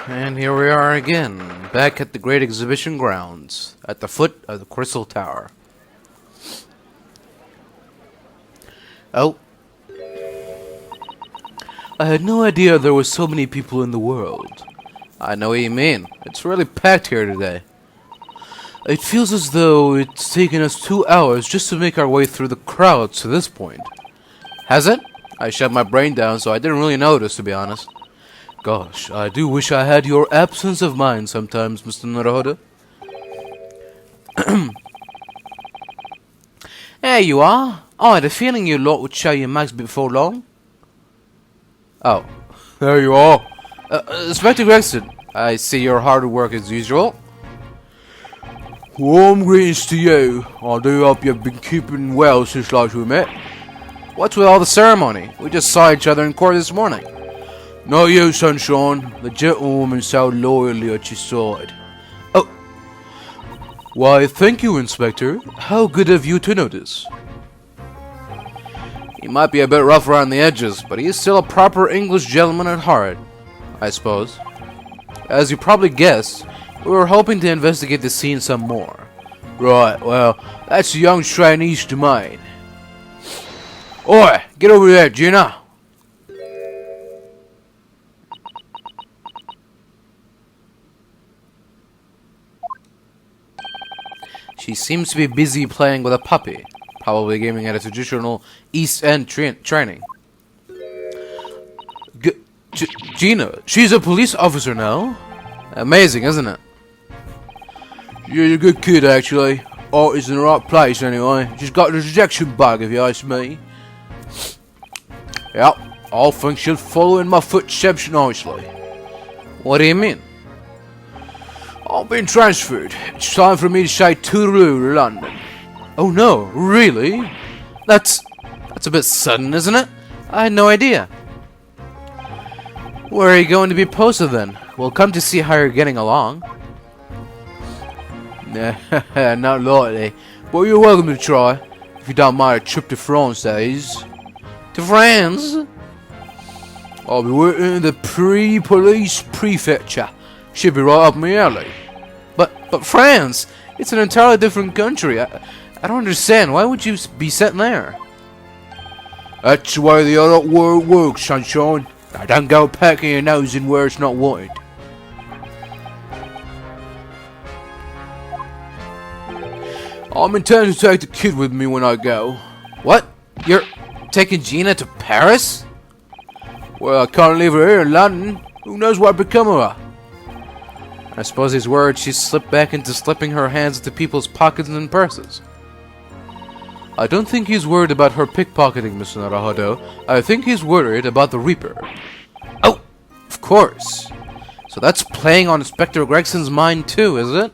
And here we are again, back at the Great Exhibition Grounds, at the foot of the Crystal Tower. Oh. I had no idea there were so many people in the world. I know what you mean. It's really packed here today. It feels as though it's taken us 2 hours just to make our way through the crowds to this point. Has it? I shut my brain down, so I didn't really notice, to be honest. Gosh, I do wish I had your absence of mind sometimes, Mr. Naruhodo. There you are. I had a feeling you lot would show your mugs before long. Oh, there you are. Inspector Gregson, I see you're hard at work as usual. Warm greetings to you. I do hope you've been keeping well since last we met. What's with all the ceremony? We just saw each other in court this morning. Not you, sunshine. The gentlewoman so loyally at your side. Oh. Why, thank you, Inspector. How good of you to notice. He might be a bit rough around the edges, but he is still a proper English gentleman at heart, I suppose. As you probably guessed, we were hoping to investigate the scene some more. Right, well, that's a young Chinese to mine. Oi, get over there, Gina. She seems to be busy playing with a puppy, probably giving it a traditional East End training. Gina, she's a police officer now? Amazing, isn't it? She's a good kid, actually. Art is in the right place, anyway. She's got the rejection bug, if you ask me. Yep, I think she'll follow in my footsteps nicely. What do you mean? I've been transferred. It's time for me to say toodaloo to London. Oh no, really? That's a bit sudden, isn't it? I had no idea. Where are you going to be posted then? We'll come to see how you're getting along. Nah, not likely. But you're welcome to try. If you don't mind a trip to France, that is. To France? I'll be working in the police prefecture. Should be right up my alley. But France? It's an entirely different country. I don't understand. Why would you be sent there? That's the way the adult world works, sunshine. Now don't go pecking your nose in where it's not wanted. I'm intending to take the kid with me when I go. What? You're taking Gina to Paris? Well, I can't leave her here in London. Who knows what become of her? I suppose he's worried she slipped back into slipping her hands into people's pockets and purses. I don't think he's worried about her pickpocketing, Mr. Naruhodo. I think he's worried about the Reaper. Oh, of course. So that's playing on Inspector Gregson's mind too, is it?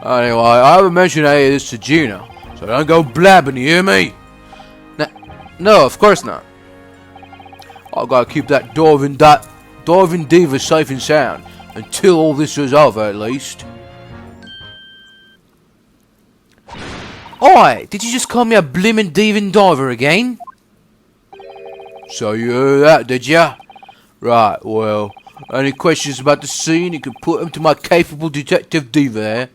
Anyway, I haven't mentioned any of this to Gina, so don't go blabbing, you hear me? No, of course not. I've got to keep that diving diva safe and sound. Until all this is over, at least. Oi! Did you just call me a blimmin' diving diver again? So you heard that, did ya? Right, well, any questions about the scene, you can put them to my capable detective diva there.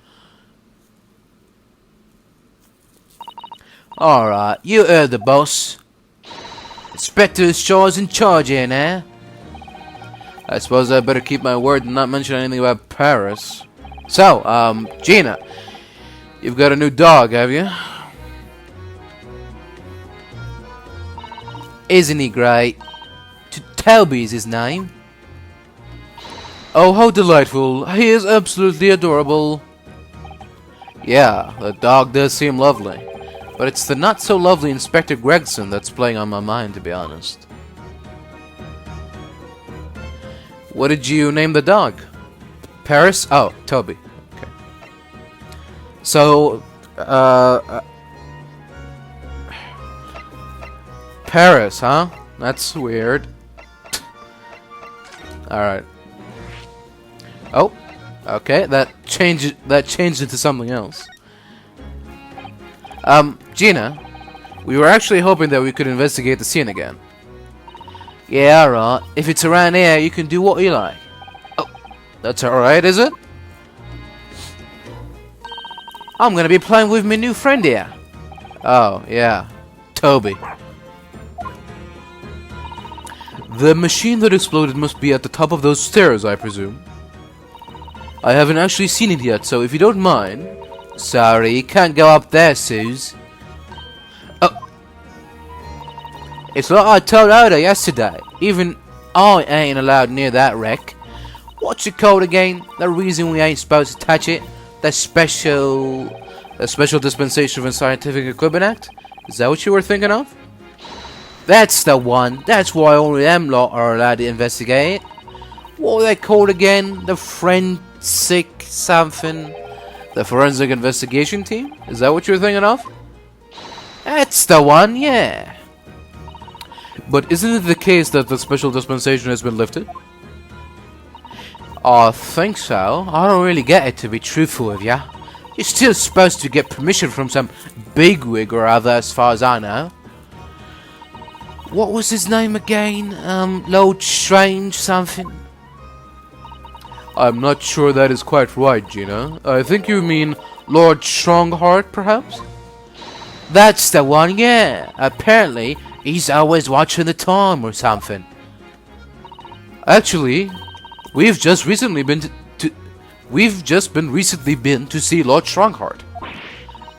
Alright, you heard the boss. Inspector Shaw's in charge here now. I suppose I better keep my word and not mention anything about Paris. So, Gina, you've got a new dog, have you? Isn't he great? Toby's his name. Oh, how delightful. He is absolutely adorable. Yeah, the dog does seem lovely. But it's the not-so-lovely Inspector Gregson that's playing on my mind, to be honest. What did you name the dog? Paris? Oh, Toby. Okay. So, Paris, huh? That's weird. Alright. Oh, okay, that changed into something else. Gina, we were actually hoping that we could investigate the scene again. Yeah, alright. If it's around here, you can do what you like. That's alright, is it? I'm gonna be playing with my new friend here. Oh, yeah. Toby. The machine that exploded must be at the top of those stairs, I presume. I haven't actually seen it yet, so if you don't mind... Sorry, you can't go up there, Suze. Oh. It's like I told Oda yesterday. Even I ain't allowed near that wreck. What's it called again? The reason we ain't supposed to touch it? The Special Dispensation of Scientific Equipment Act? Is that what you were thinking of? That's the one. That's why only them lot are allowed to investigate it. What are they called again? The forensic something? The Forensic Investigation Team? Is that what you're thinking of? That's the one, yeah. But isn't it the case that the special dispensation has been lifted? I think so. I don't really get it, to be truthful with ya. You're still supposed to get permission from some bigwig or other, as far as I know. What was his name again? Lord Strange something? I'm not sure that is quite right, Gina. I think you mean Lord Strongheart, perhaps? That's the one, yeah. Apparently, he's always watching the time or something. Actually, we've just recently been to see Lord Strongheart.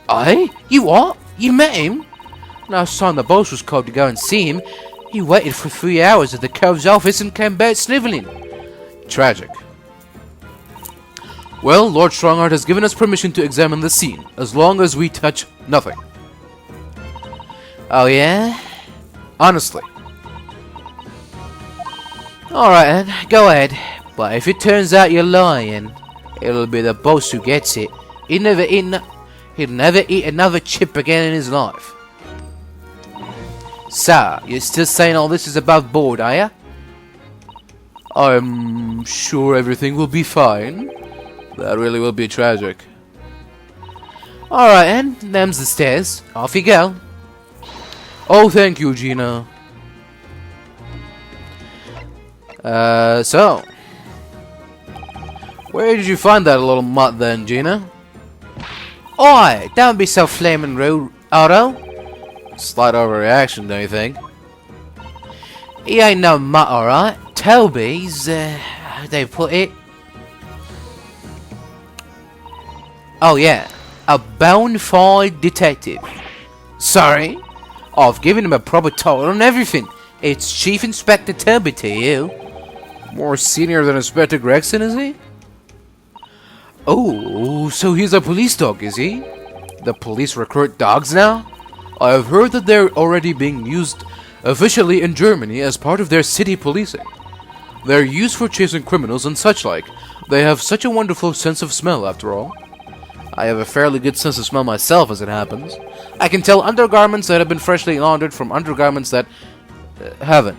Aye? You what? You met him? Last time the boss was called to go and see him, he waited for 3 hours at the Cove's office and came back sniveling. Tragic. Well, Lord Strongheart has given us permission to examine the scene, as long as we touch nothing. Oh yeah? Honestly. Alright then, go ahead. But if it turns out you're lying, it'll be the boss who gets it. He'll never eat another chip again in his life. So, you're still saying all this is above board, are ya? I'm sure everything will be fine. That really will be tragic. Alright then, them's the stairs. Off you go. Oh, thank you, Gina. So. Where did you find that little mutt then, Gina? Oi, don't be so flaming rude, Otto. Slight overreaction, don't you think? He ain't no mutt, alright. Toby's, how they put it? Oh yeah, a bona fide detective. Sorry? I've given him a proper title and everything. It's Chief Inspector Toby to you. More senior than Inspector Gregson, is he? Oh, so he's a police dog, is he? The police recruit dogs now? I have heard that they're already being used officially in Germany as part of their city policing. They're used for chasing criminals and such like. They have such a wonderful sense of smell, after all. I have a fairly good sense of smell myself, as it happens. I can tell undergarments that have been freshly laundered from undergarments that haven't.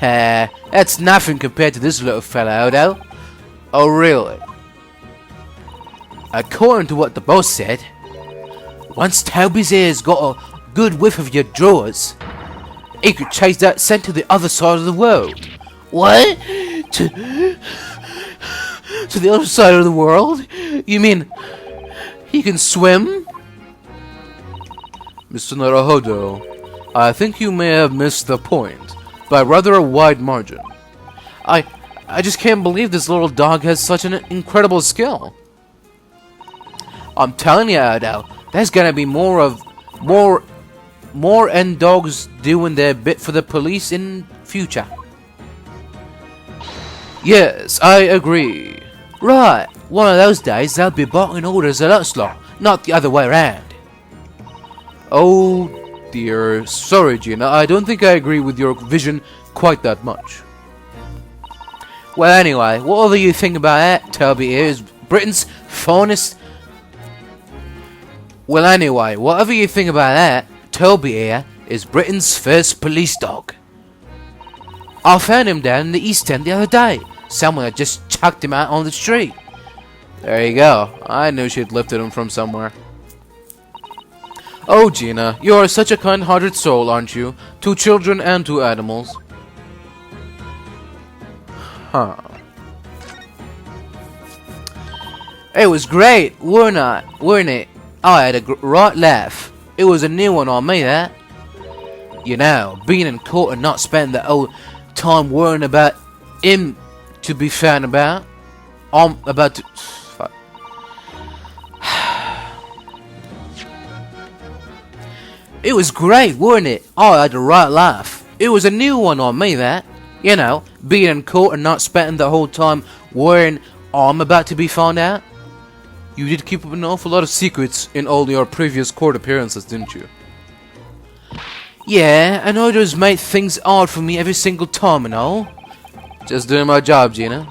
That's nothing compared to this little fella, Odo. Oh, really? According to what the boss said, once Toby's ears got a good whiff of your drawers, he could chase that scent to the other side of the world. What? To the other side of the world? You mean he can swim? Mr. Naruhodo, I think you may have missed the point by rather a wide margin. I just can't believe this little dog has such an incredible skill. I'm telling you, Odo, there's gonna be more end dogs doing their bit for the police in future. Yes, I agree. Right, one of those days they'll be barking orders at us lot, not the other way around. Oh dear, sorry Gina, I don't think I agree with your vision quite that much. Well anyway, whatever you think about that, Toby here is Britain's finest... Well anyway, whatever you think about that, Toby here is Britain's first police dog. I found him down in the East End the other day. Someone had just chucked him out on the street. There you go. I knew she'd lifted him from somewhere. Oh, Gina, you are such a kind-hearted soul, aren't you? 2 children and 2 animals. Huh. It was great, weren't it? I had a right laugh. It was a new one on me, that. You know, being in court and not spending the whole time worrying about him to be found about. I'm about to... Fuck. It was great, weren't it? I had a right laugh. It was a new one on me, that. You know, being in court and not spending the whole time worrying I'm about to be found out. You did keep up an awful lot of secrets in all your previous court appearances, didn't you? Yeah, I know those made things hard for me every single time and all. Just doing my job, Gina.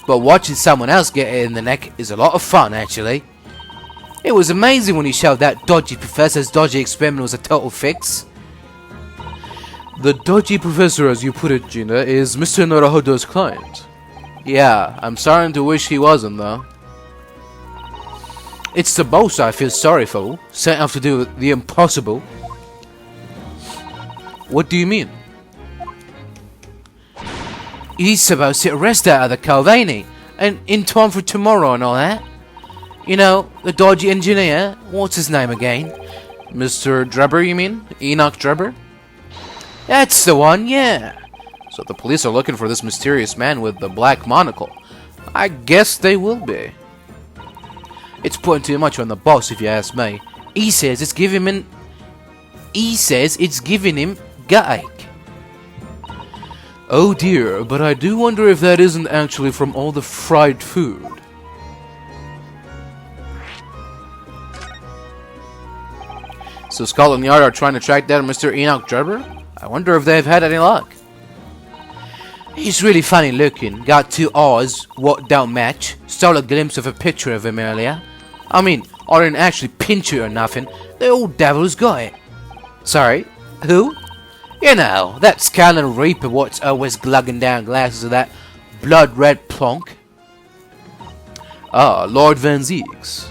But watching someone else get it in the neck is a lot of fun, actually. It was amazing when he showed that dodgy professor's dodgy experiment was a total fix. The dodgy professor, as you put it, Gina, is Mr. Naruhodo's client. Yeah, I'm starting to wish he wasn't, though. It's the boss I feel sorry for, set off to do the impossible. What do you mean? He's supposed to arrest out of the cove, ain't he? And in time for tomorrow and all that. You know, the dodgy engineer, what's his name again? Mr. Drebber, you mean? Enoch Drebber? That's the one, yeah. So the police are looking for this mysterious man with the black monocle. I guess they will be. It's putting too much on the boss, if you ask me. He says it's giving him gut ache. Oh dear, but I do wonder if that isn't actually from all the fried food. So Scotland Yard are trying to track down Mr. Enoch Drebber? I wonder if they've had any luck. He's really funny looking, got two eyes, what don't match. Stole a glimpse of a picture of him earlier. I mean, I didn't actually pinch it or nothing, the old devil's got it. Sorry, who? You know, that Scanlan Reaper what's always glugging down glasses of that blood-red plonk. Ah, Lord Van Zeeks.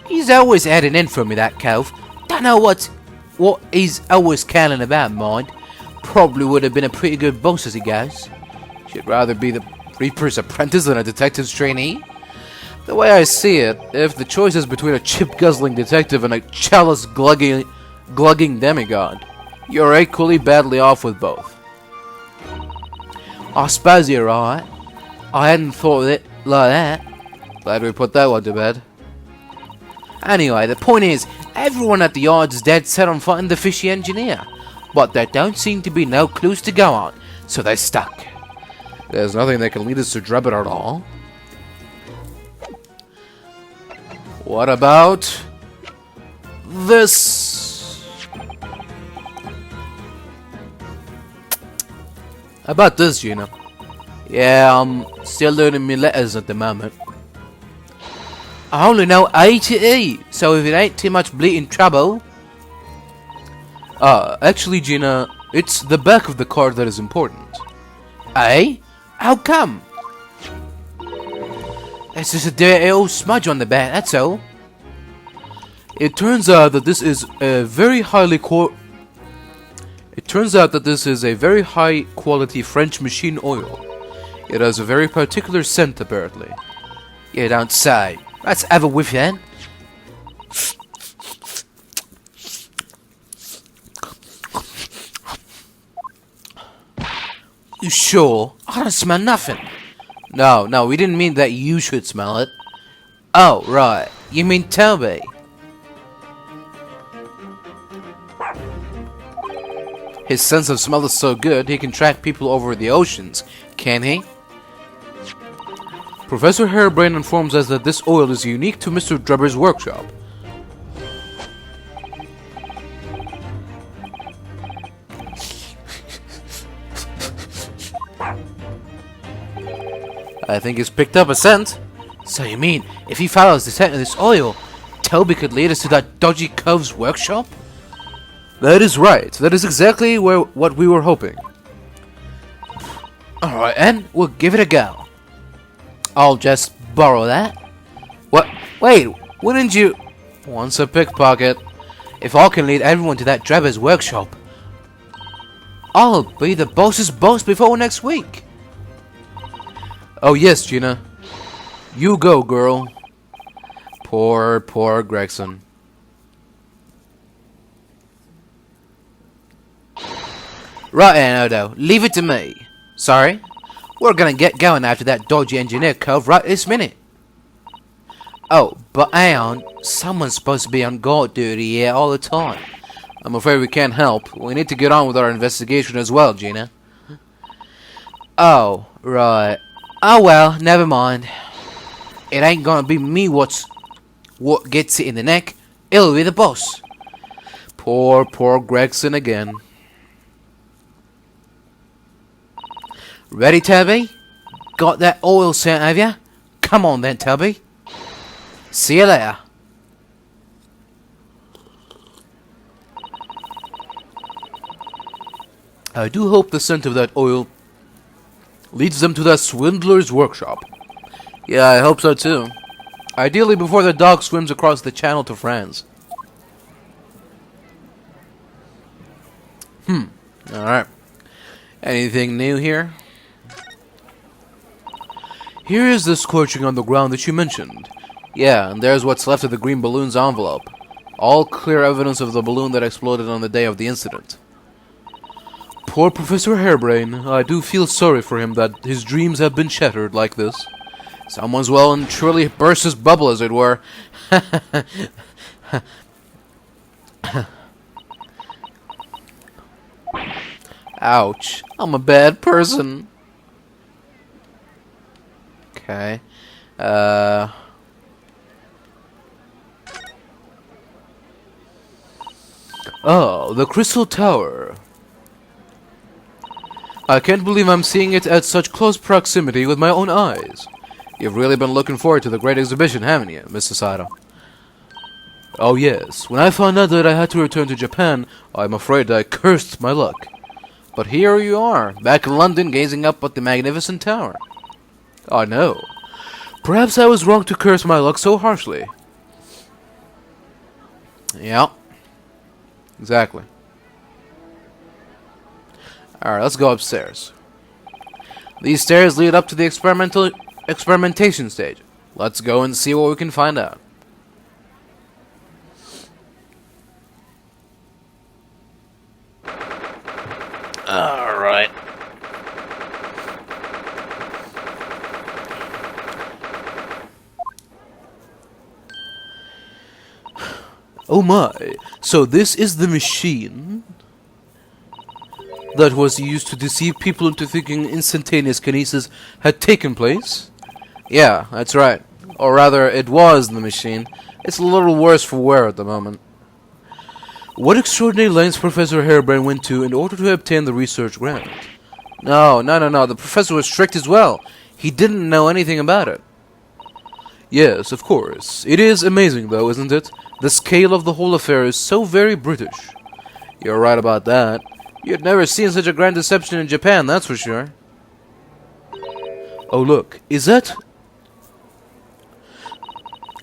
He's always adding in for me, that cove. Don't know what he's always canning about, mind. Probably would have been a pretty good boss as he goes. Should rather be the Reaper's apprentice than a detective's trainee. The way I see it, if the choice is between a chip-guzzling detective and a chalice-glugging demigod, you're equally badly off with both. I suppose you're right. I hadn't thought of it like that. Glad we put that one to bed. Anyway, the point is, everyone at the yard is dead set on fighting the fishy engineer. But there don't seem to be no clues to go on, so they're stuck. There's nothing that can lead us to Drebber at all. What about this? How about this, Gina? Yeah, I'm still learning my letters at the moment. I only know A to E, so if it ain't too much bleeding trouble. Actually, Gina, it's the back of the card that is important. Eh? How come? It's just a dirty old smudge on the back, that's all. It turns out that this is a very high quality French machine oil. It has a very particular scent, apparently. You don't say. Let's have a whiff then. You sure? I don't smell nothing. No, we didn't mean that you should smell it. Oh, right. You mean Toby. His sense of smell is so good, he can track people over the oceans, can he? Professor Harebrain informs us that this oil is unique to Mr. Drebber's workshop. I think he's picked up a scent. So you mean, if he follows the scent of this oil, Toby could lead us to that dodgy cove's workshop? That is right. That is exactly what we were hoping. Alright, and we'll give it a go. I'll just borrow that. What? Wait, wouldn't you... Once a pickpocket. If I can lead everyone to that Drebber's workshop, I'll be the boss's boss before next week. Oh yes, Gina. You go, girl. Poor Gregson. Right, Naruhodo, leave it to me. Sorry? We're gonna get going after that dodgy engineer cove right this minute. Oh, but hang on. Someone's supposed to be on guard duty here all the time. I'm afraid we can't help. We need to get on with our investigation as well, Gina. Oh, right. Oh well, never mind. It ain't gonna be me what gets it in the neck. It'll be the boss. Poor Gregson again. Ready, Toby? Got that oil sent, have ya? Come on then, Toby. See you later. I do hope the scent of that oil leads them to that swindler's workshop. Yeah, I hope so too. Ideally before the dog swims across the channel to France. Alright. Anything new here? Here is the scorching on the ground that you mentioned. Yeah, and there's what's left of the green balloon's envelope. All clear evidence of the balloon that exploded on the day of the incident. Poor Professor Hairbrain. I do feel sorry for him that his dreams have been shattered like this. Someone's well and truly burst his bubble, as it were. Ouch. I'm a bad person. Okay. Oh, the Crystal Tower. I can't believe I'm seeing it at such close proximity with my own eyes. You've really been looking forward to the great exhibition, haven't you, Mr. Sato? Oh yes, when I found out that I had to return to Japan, I'm afraid I cursed my luck. But here you are, back in London, gazing up at the magnificent tower. I know. Perhaps I was wrong to curse my luck so harshly. Yeah. Exactly. Alright, let's go upstairs. These stairs lead up to the experimentation stage. Let's go and see what we can find out. Alright. Oh my, so this is the machine that was used to deceive people into thinking instantaneous kinesis had taken place? Yeah, that's right. Or rather, it was the machine. It's a little worse for wear at the moment. What extraordinary lengths Professor Hairbrain went to in order to obtain the research grant? No, the professor was strict as well. He didn't know anything about it. Yes, of course. It is amazing, though, isn't it? The scale of the whole affair is so very British. You're right about that. You'd never seen such a grand deception in Japan, that's for sure. Oh, look. Is that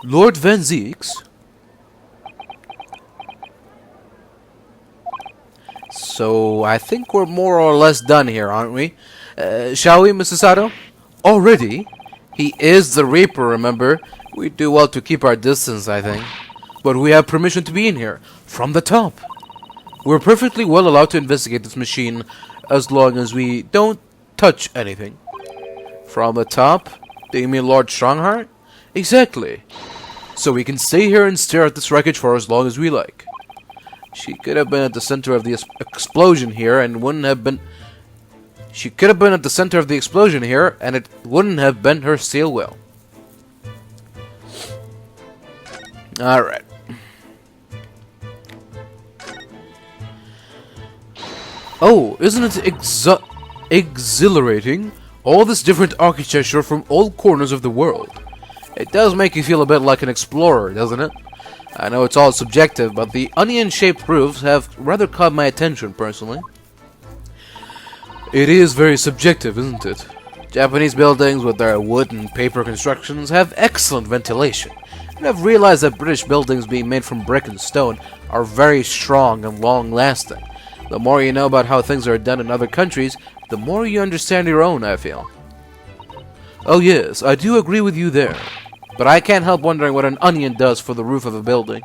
Lord Van Zieks? So, I think we're more or less done here, aren't we? Shall we, Mrs. Sato? Already? He is the Reaper, remember? We do well to keep our distance, I think. But we have permission to be in here, from the top. We're perfectly well allowed to investigate this machine, as long as we don't touch anything. From the top? Do you mean Lord Strongheart? Exactly. So we can stay here and stare at this wreckage for as long as we like. She could have been at the center of the explosion here, and wouldn't have been... She could have been at the center of the explosion here, and it wouldn't have been her steel will. Alright. Oh, isn't it exhilarating? All this different architecture from all corners of the world. It does make you feel a bit like an explorer, doesn't it? I know it's all subjective, but the onion-shaped roofs have rather caught my attention, personally. It is very subjective, isn't it? Japanese buildings with their wood and paper constructions have excellent ventilation, and I've realized that British buildings being made from brick and stone are very strong and long-lasting. The more you know about how things are done in other countries, the more you understand your own, I feel. Oh yes, I do agree with you there. But I can't help wondering what an onion does for the roof of a building.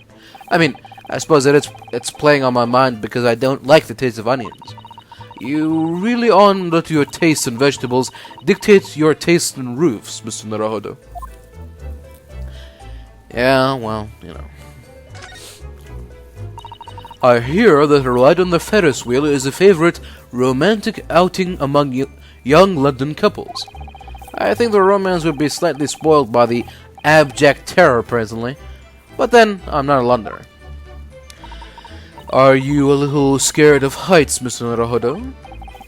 I mean, I suppose it's playing on my mind because I don't like the taste of onions. You really on let your taste in vegetables dictate your taste in roofs, Mr. Naruhodo. Yeah, well, you know. I hear that a ride on the Ferris wheel is a favorite romantic outing among young London couples. I think the romance would be slightly spoiled by the abject terror presently, but then I'm not a Londoner. Are you a little scared of heights, Mr. Naruhodo?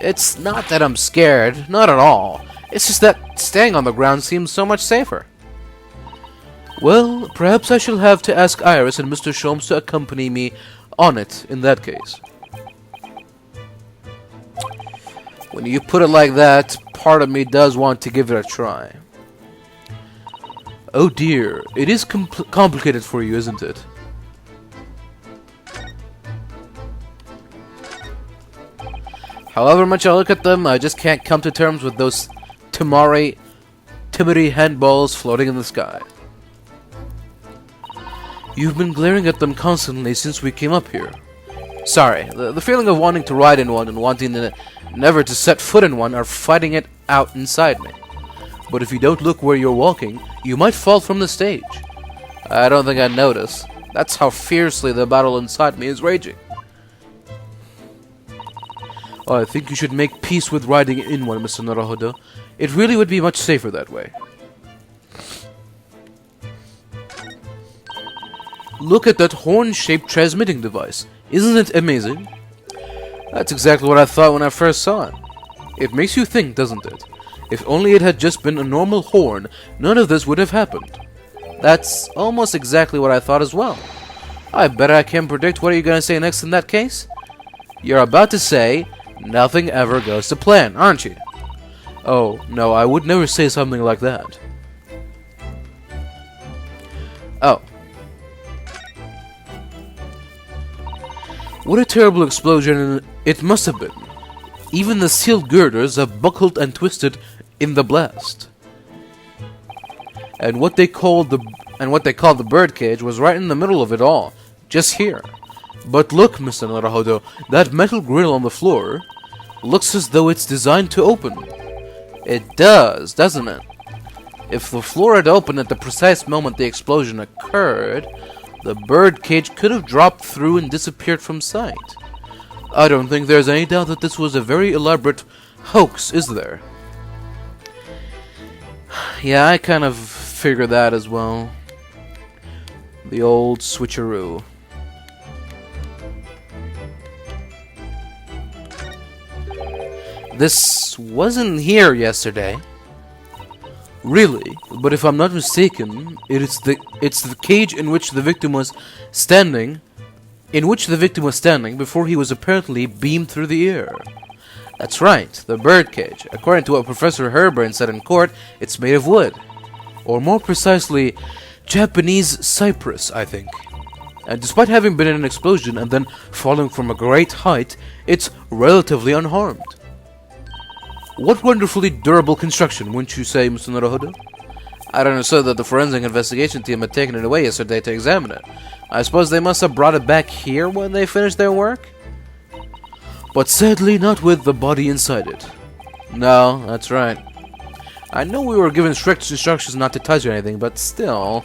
It's not that I'm scared, not at all. It's just that staying on the ground seems so much safer. Well, perhaps I shall have to ask Iris and Mr. Sholmes to accompany me on it in that case. When you put it like that, part of me does want to give it a try. Oh dear, it is complicated for you, isn't it? However much I look at them, I just can't come to terms with those Timari handballs floating in the sky. You've been glaring at them constantly since we came up here. Sorry, the feeling of wanting to ride in one and wanting never to set foot in one are fighting it out inside me. But if you don't look where you're walking, you might fall from the stage. I don't think I notice. That's how fiercely the battle inside me is raging. I think you should make peace with riding in one, Mr. Naruhodo. It really would be much safer that way. Look at that horn-shaped transmitting device. Isn't it amazing? That's exactly what I thought when I first saw it. It makes you think, doesn't it? If only it had just been a normal horn, none of this would have happened. That's almost exactly what I thought as well. I bet I can predict what you're going to say next in that case. You're about to say, nothing ever goes to plan, aren't you? Oh, no, I would never say something like that. Oh. What a terrible explosion it must have been. Even the steel girders have buckled and twisted in the blast. And what they called the birdcage was right in the middle of it all, just here. But look, Mr. Naruhodo, that metal grill on the floor looks as though it's designed to open. It does, doesn't it? If the floor had opened at the precise moment the explosion occurred, the birdcage could have dropped through and disappeared from sight. I don't think there's any doubt that this was a very elaborate hoax, is there? Yeah, I kind of figured that as well. The old switcheroo. This wasn't here yesterday. Really, but if I'm not mistaken, it's the cage in which the victim was standing, before he was apparently beamed through the air. That's right, the birdcage. According to what Professor Herburn said in court, it's made of wood. Or more precisely, Japanese cypress, I think. And despite having been in an explosion and then falling from a great height, it's relatively unharmed. What wonderfully durable construction, wouldn't you say, Mr. Naruhodo? I'd understood that the forensic investigation team had taken it away yesterday to examine it. I suppose they must have brought it back here when they finished their work? But sadly not with the body inside it. No, that's right. I know we were given strict instructions not to touch anything, but still,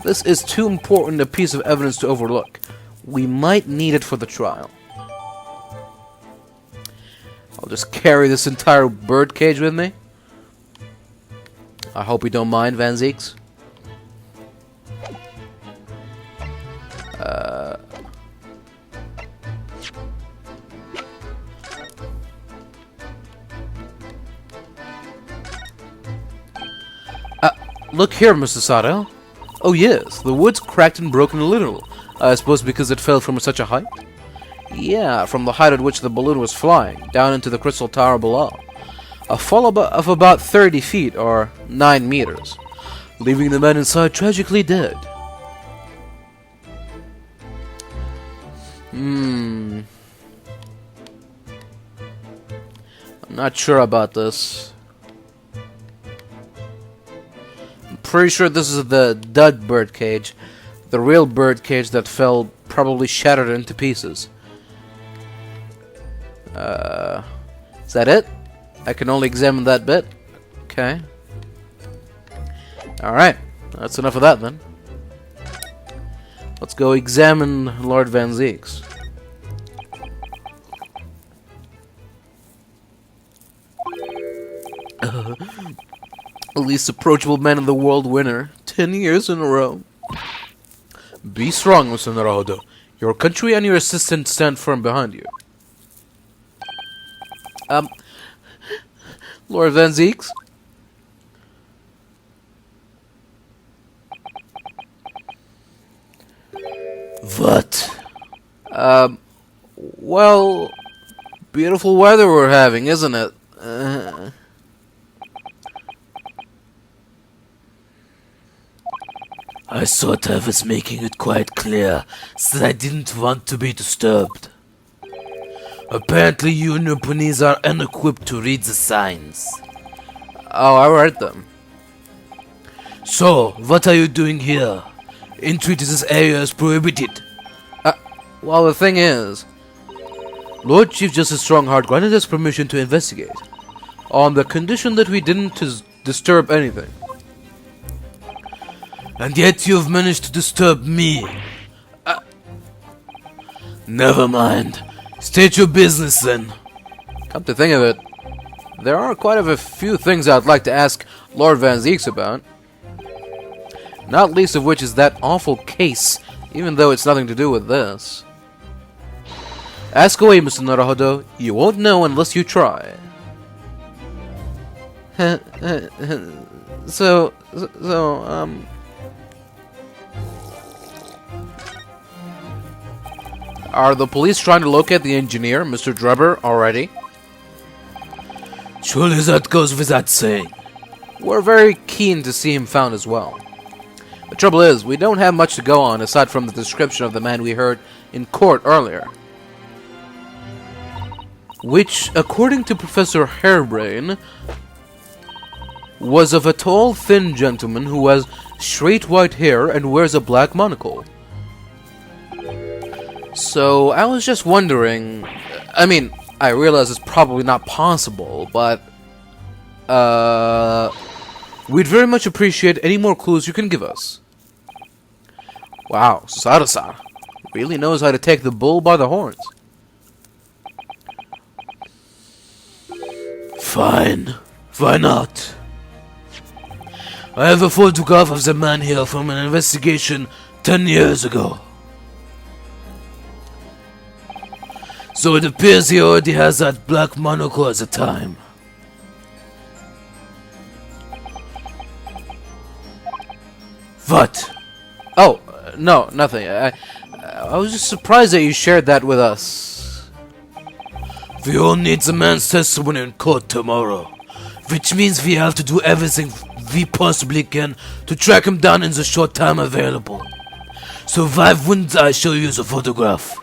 this is too important a piece of evidence to overlook. We might need it for the trial. I'll just carry this entire birdcage with me. I hope you don't mind, Van Zeeks. Look here, Mr. Sato. Oh yes, the wood's cracked and broken a little. I suppose because it fell from such a height? Yeah, from the height at which the balloon was flying, down into the crystal tower below. A fall of about 30 feet, or 9 meters, leaving the men inside tragically dead. I'm not sure about this. pretty sure this is the dud bird cage. The real bird cage that fell probably shattered into pieces. Is that it? I can only examine that bit? Okay. Alright. That's enough of that then. Let's go examine Lord Van Zeek's. Least approachable man in the world winner. 10 years in a row. Be strong, Mr. Naruhodo. Your country and your assistant stand firm behind you. Lord Van Zeeks? What? Well, beautiful weather we're having, isn't it? I thought I was making it quite clear that I didn't want to be disturbed. Apparently you Nipponese are unequipped to read the signs. Oh, I read them. So, what are you doing here? Entry to this area is prohibited. Well, the thing is, Lord Chief Justice Strongheart granted us permission to investigate, on the condition that we didn't disturb anything. And yet you've managed to disturb me. Never mind. State your business then. Come to think of it, there are quite a few things I'd like to ask Lord Van Zeeks about. Not least of which is that awful case, even though it's nothing to do with this. Ask away, Mr. Naruhodo. You won't know unless you try. Are the police trying to locate the engineer, Mr. Drebber, already? Surely that goes without saying. We're very keen to see him found as well. The trouble is, we don't have much to go on aside from the description of the man we heard in court earlier. Which, according to Professor Hairbrain, was of a tall, thin gentleman who has straight white hair and wears a black monocle. So, I was just wondering... I mean, I realize it's probably not possible, but... we'd very much appreciate any more clues you can give us. Wow, Sarasa really knows how to take the bull by the horns. Fine. Why not? I have a photograph of the man here from an investigation 10 years ago. So it appears he already has that black monocle at the time. What? Oh, no, nothing. I was just surprised that you shared that with us. We all need the man's testimony in court tomorrow, which means we have to do everything we possibly can to track him down in the short time available. So why wouldn't I show you the photograph?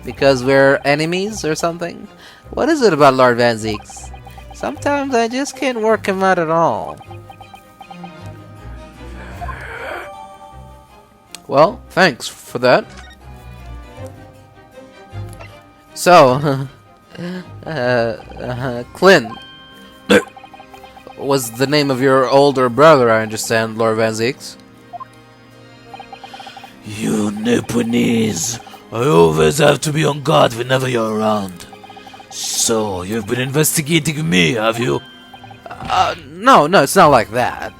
Because we're enemies or something? What is it about Lord Van Zeeks? Sometimes I just can't work him out at all. Well, thanks for that. So, Clint was the name of your older brother, I understand, Lord Van Zeeks. You Nipponese, I always have to be on guard whenever you're around. So, you've been investigating me, have you? No, it's not like that.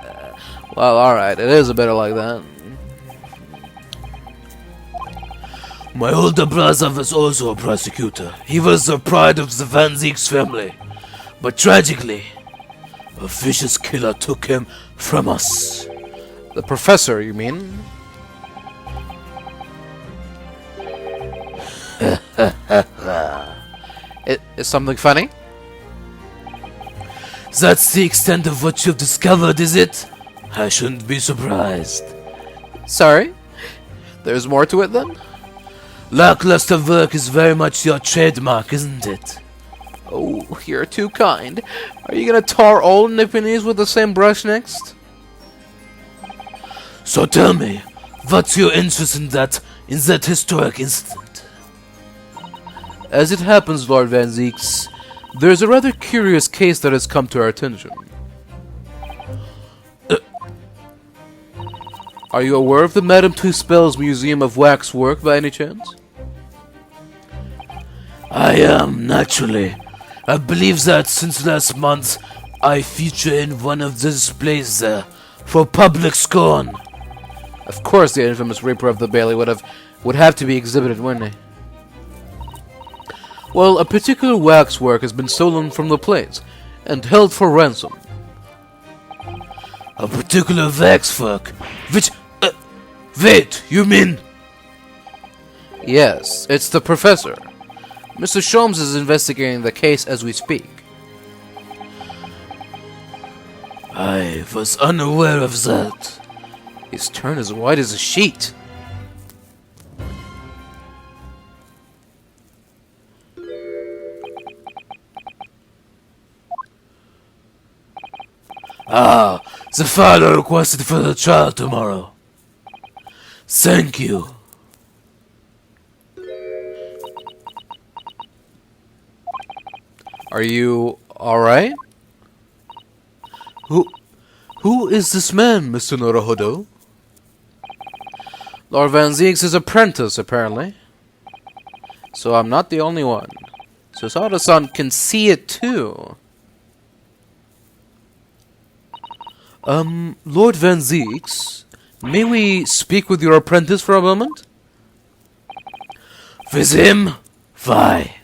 Well, alright, it is a bit like that. My older brother was also a prosecutor. He was the pride of the Van Zeeks family. But tragically, a vicious killer took him from us. The professor, you mean? Is something funny? That's the extent of what you've discovered, is it? I shouldn't be surprised. Sorry? There's more to it then? Lackluster work is very much your trademark, isn't it? Oh, you're too kind. Are you gonna tar all Nipponese with the same brush next? So tell me, what's your interest in that historic incident? As it happens, Lord Van Zeeks, there's a rather curious case that has come to our attention. Are you aware of the Madame Tuspel's Museum of Waxwork by any chance? I am, naturally. I believe that since last month, I feature in one of the displays there for public scorn. Of course, the infamous Reaper of the Bailey would have to be exhibited, wouldn't he? Well, a particular waxwork has been stolen from the place and held for ransom. A particular waxwork? Which... wait, you mean... Yes, it's the Professor. Mr. Sholmes is investigating the case as we speak. I was unaware of that. He's turned as white as a sheet. Ah, the father requested for the trial tomorrow. Thank you. Are you alright? Who is this man, Mr. Naruhodo? Lord Van Zeeks' apprentice, apparently. So I'm not the only one. So Sada-san can see it too. Lord Van Zeeks, may we speak with your apprentice for a moment? With him? Why?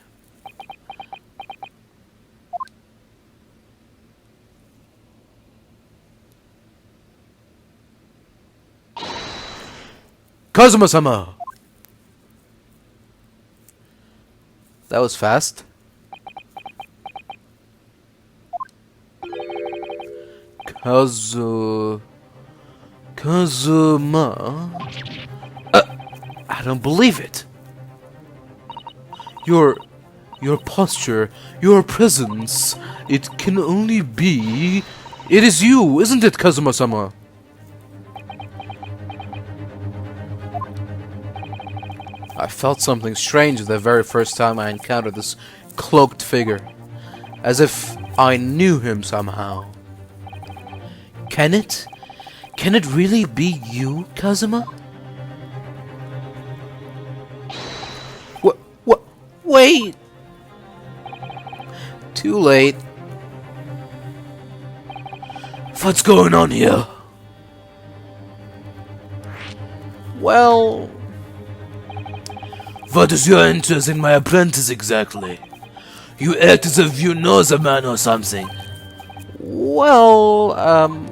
Kazuma-sama! That was fast. Kazuma? I don't believe it. Your posture, your presence, it can only be... It is you, isn't it, Kazuma-sama? I felt something strange the very first time I encountered this cloaked figure. As if I knew him somehow. Can it? Can it really be you, Kazuma? Wait! Too late. What's going on here? Well... What is your interest in my apprentice exactly? You act as if you know the man or something. Well,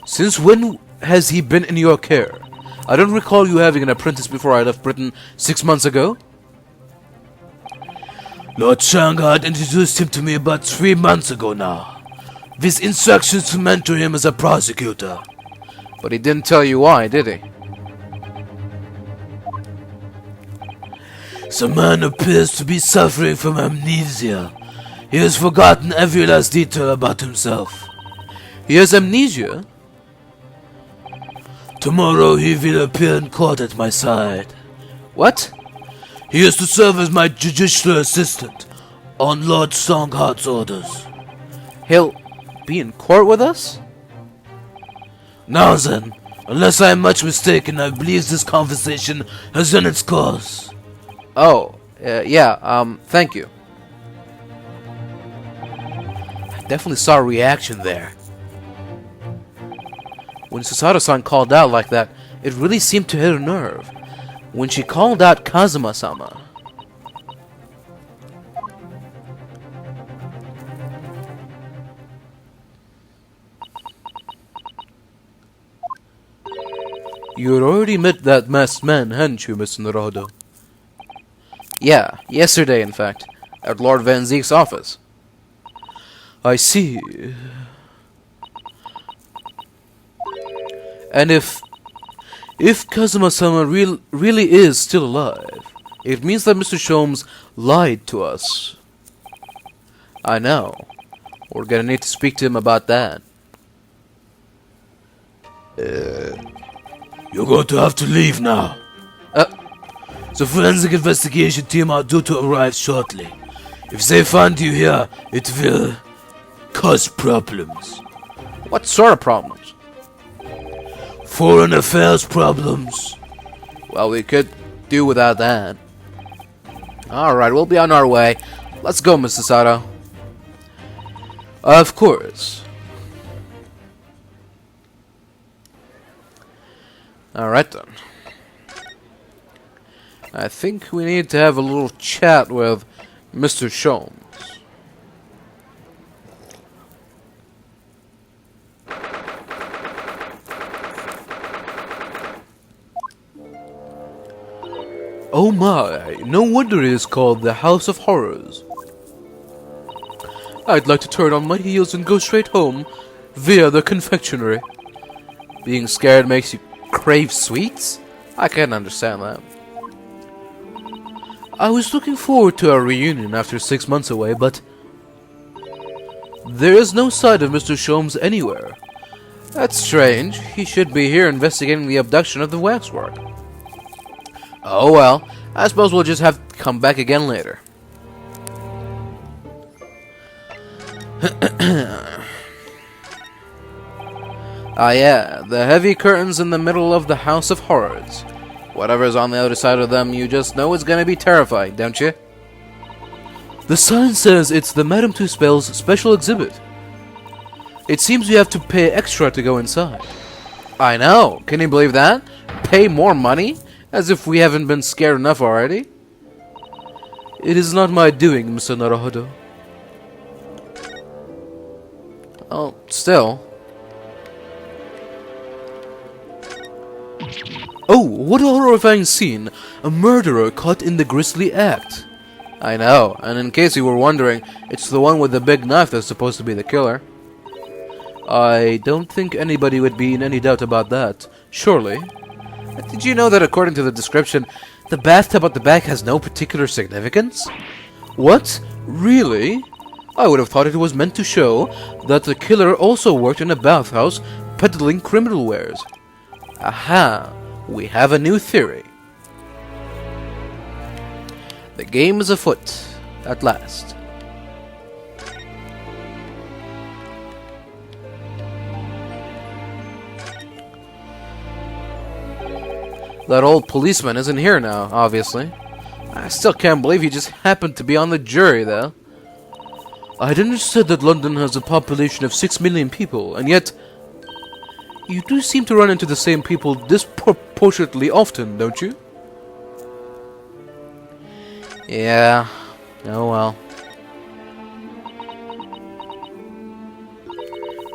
since when has he been in your care? I don't recall you having an apprentice before I left Britain 6 months ago. Lord Shanga had introduced him to me about 3 months ago now, with instructions to mentor him as a prosecutor. But he didn't tell you why, did he? The man appears to be suffering from amnesia. He has forgotten every last detail about himself. He has amnesia? Tomorrow he will appear in court at my side. What? He is to serve as my judicial assistant on Lord Strongheart's orders. He'll be in court with us? Now then, unless I am much mistaken, I believe this conversation has run its course. Oh, yeah, thank you. I definitely saw a reaction there. When Susato-san called out like that, it really seemed to hit a nerve. When she called out Kazuma-sama. You had already met that masked man, hadn't you, Mr. Naruhodo? Yeah, yesterday, in fact, at Lord Van Zeek's office. I see. And if Kazuma-sama really is still alive, it means that Mr. Sholmes lied to us. I know. We're gonna need to speak to him about that. You're going to have to leave now. The forensic investigation team are due to arrive shortly. If they find you here, it will cause problems. What sort of problems? Foreign affairs problems. Well, we could do without that. Alright, we'll be on our way. Let's go, Mr. Sato. Of course. Alright then. I think we need to have a little chat with Mr. Sholmes. Oh my, no wonder it is called the House of Horrors. I'd like to turn on my heels and go straight home via the confectionery. Being scared makes you crave sweets? I can understand that. I was looking forward to our reunion after 6 months away, but there is no sight of Mr. Sholmes anywhere. That's strange. He should be here investigating the abduction of the waxwork. Oh well, I suppose we'll just have to come back again later. Ah yeah, the heavy curtains in the middle of the House of Horrors. Whatever's on the other side of them, you just know it's gonna be terrifying, don't you? The sign says it's the Madame Tuspel's special exhibit. It seems you have to pay extra to go inside. I know, can you believe that? Pay more money? As if we haven't been scared enough already. It is not my doing, Mr. Naruhodo. Oh, still. Oh, what a horrifying scene! A murderer caught in the grisly act. I know, and in case you were wondering, it's the one with the big knife that's supposed to be the killer. I don't think anybody would be in any doubt about that, surely. Did you know that according to the description, the bathtub at the back has no particular significance? What? Really? I would have thought it was meant to show that the killer also worked in a bathhouse peddling criminal wares. Aha! We have a new theory. The game is afoot, at last. That old policeman isn't here now, obviously. I still can't believe he just happened to be on the jury, though. I'd understood that London has a population of 6 million people, and yet you do seem to run into the same people disproportionately often, don't you? Yeah. Oh well.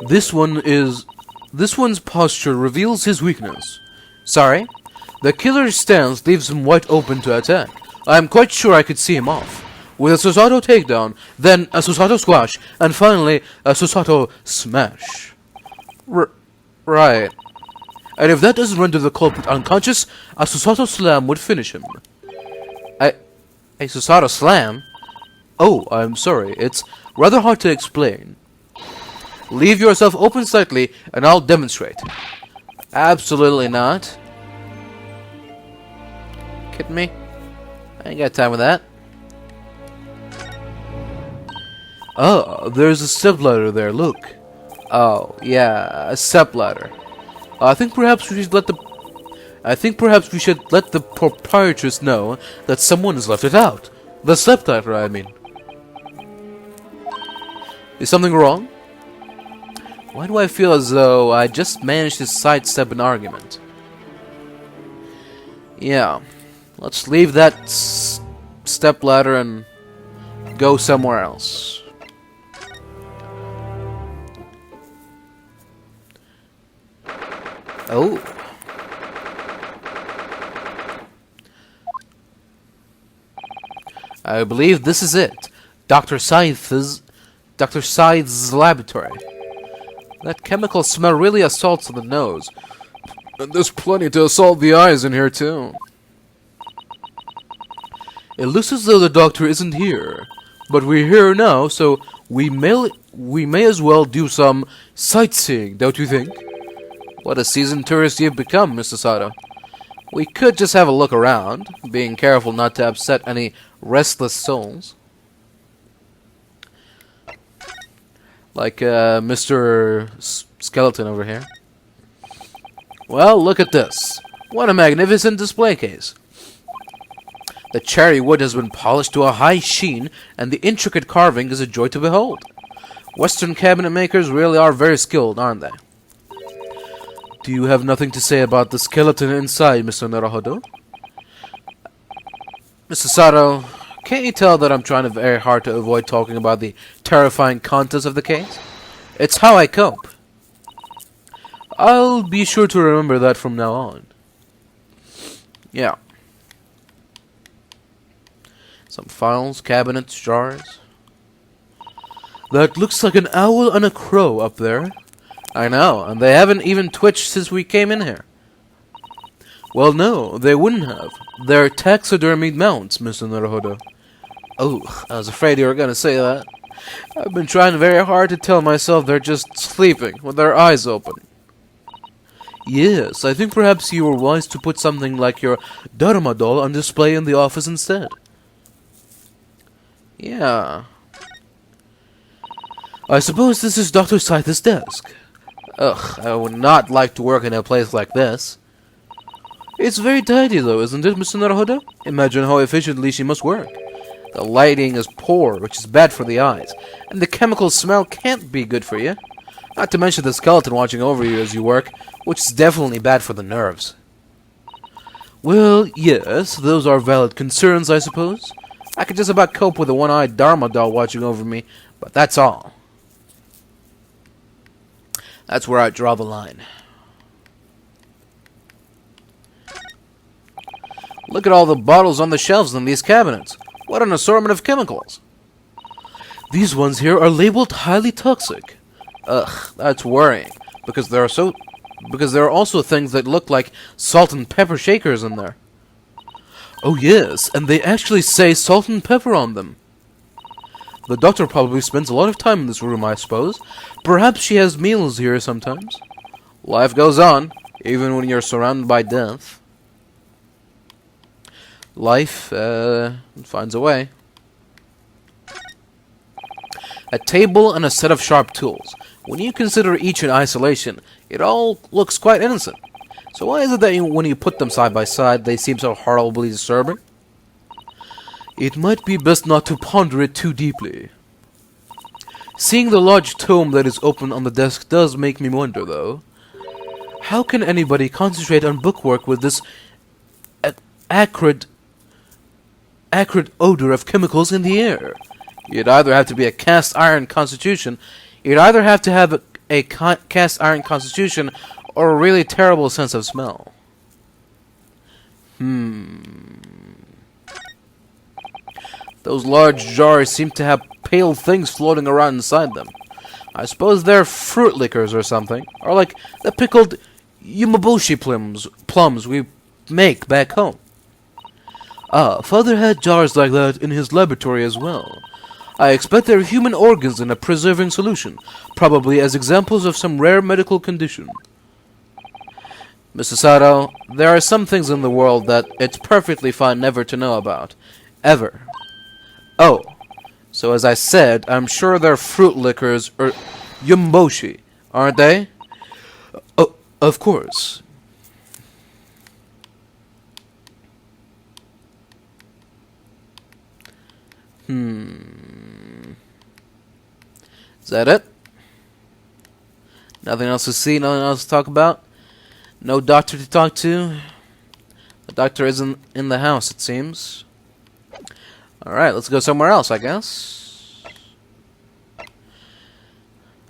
This one's posture reveals his weakness. Sorry? The killer's stance leaves him wide open to attack. I am quite sure I could see him off. With a Susato takedown, then a Susato squash, and finally a Susato smash. Right. And if that doesn't render the culprit unconscious, a Susato slam would finish him. A Susato slam? Oh, I'm sorry. It's rather hard to explain. Leave yourself open slightly, and I'll demonstrate. Absolutely not. Kidding me? I ain't got time for that. Oh, there's a stepladder there, look. Oh, yeah, a stepladder. I think perhaps we should let the proprietress know that someone has left it out. The stepladder, I mean. Is something wrong? Why do I feel as though I just managed to sidestep an argument? Yeah. Let's leave that stepladder and go somewhere else. Oh. I believe this is it. Dr. Scythe's laboratory. That chemical smell really assaults the nose. And there's plenty to assault the eyes in here too. It looks as though the doctor isn't here. But we're here now, so we may as well do some sightseeing, don't you think? What a seasoned tourist you've become, Mr. Sato. We could just have a look around, being careful not to upset any restless souls. Like Mr. Skeleton over here. Well, look at this. What a magnificent display case. The cherry wood has been polished to a high sheen, and the intricate carving is a joy to behold. Western cabinet makers really are very skilled, aren't they? Do you have nothing to say about the skeleton inside, Mr. Naruhodo? Mr. Sato, can't you tell that I'm trying very hard to avoid talking about the terrifying contents of the case? It's how I cope. I'll be sure to remember that from now on. Yeah. Some files, cabinets, jars. That looks like an owl and a crow up there. I know, and they haven't even twitched since we came in here. Well, no, they wouldn't have. They're taxidermied mounts, Mr. Naruhodo. Oh, I was afraid you were going to say that. I've been trying very hard to tell myself they're just sleeping with their eyes open. Yes, I think perhaps you were wise to put something like your Dharma doll on display in the office instead. Yeah. I suppose this is Dr. Scythe's desk. Ugh, I would not like to work in a place like this. It's very tidy though, isn't it, Mr. Naruhodo? Imagine how efficiently she must work. The lighting is poor, which is bad for the eyes, and the chemical smell can't be good for you. Not to mention the skeleton watching over you as you work, which is definitely bad for the nerves. Well, yes, those are valid concerns, I suppose. I could just about cope with a one-eyed Dharma doll watching over me, but that's all. That's where I draw the line. Look at all the bottles on the shelves in these cabinets. What an assortment of chemicals. These ones here are labeled highly toxic. Ugh, that's worrying, because there are also things that look like salt and pepper shakers in there. Oh yes, and they actually say salt and pepper on them. The doctor probably spends a lot of time in this room, I suppose. Perhaps she has meals here sometimes. Life goes on, even when you're surrounded by death. Life finds a way. A table and a set of sharp tools. When you consider each in isolation, it all looks quite innocent. So why is it that when you put them side by side, they seem so horribly disturbing? It might be best not to ponder it too deeply. Seeing the large tome that is open on the desk does make me wonder, though. How can anybody concentrate on bookwork with this acrid odor of chemicals in the air? You'd either have to be a cast iron constitution, or a really terrible sense of smell. Those large jars seem to have pale things floating around inside them. I suppose they're fruit liquors or something, or like the pickled yumaboshi plums we make back home. Ah, Father had jars like that in his laboratory as well. I expect they're human organs in a preserving solution, probably as examples of some rare medical condition. Mr. Sato, there are some things in the world that it's perfectly fine never to know about. Ever. Oh, so as I said, I'm sure they're fruit liquors or yumboshi, aren't they? Oh, of course. Is that it? Nothing else to see, nothing else to talk about? No doctor to talk to? The doctor isn't in the house, it seems. Alright, let's go somewhere else, I guess.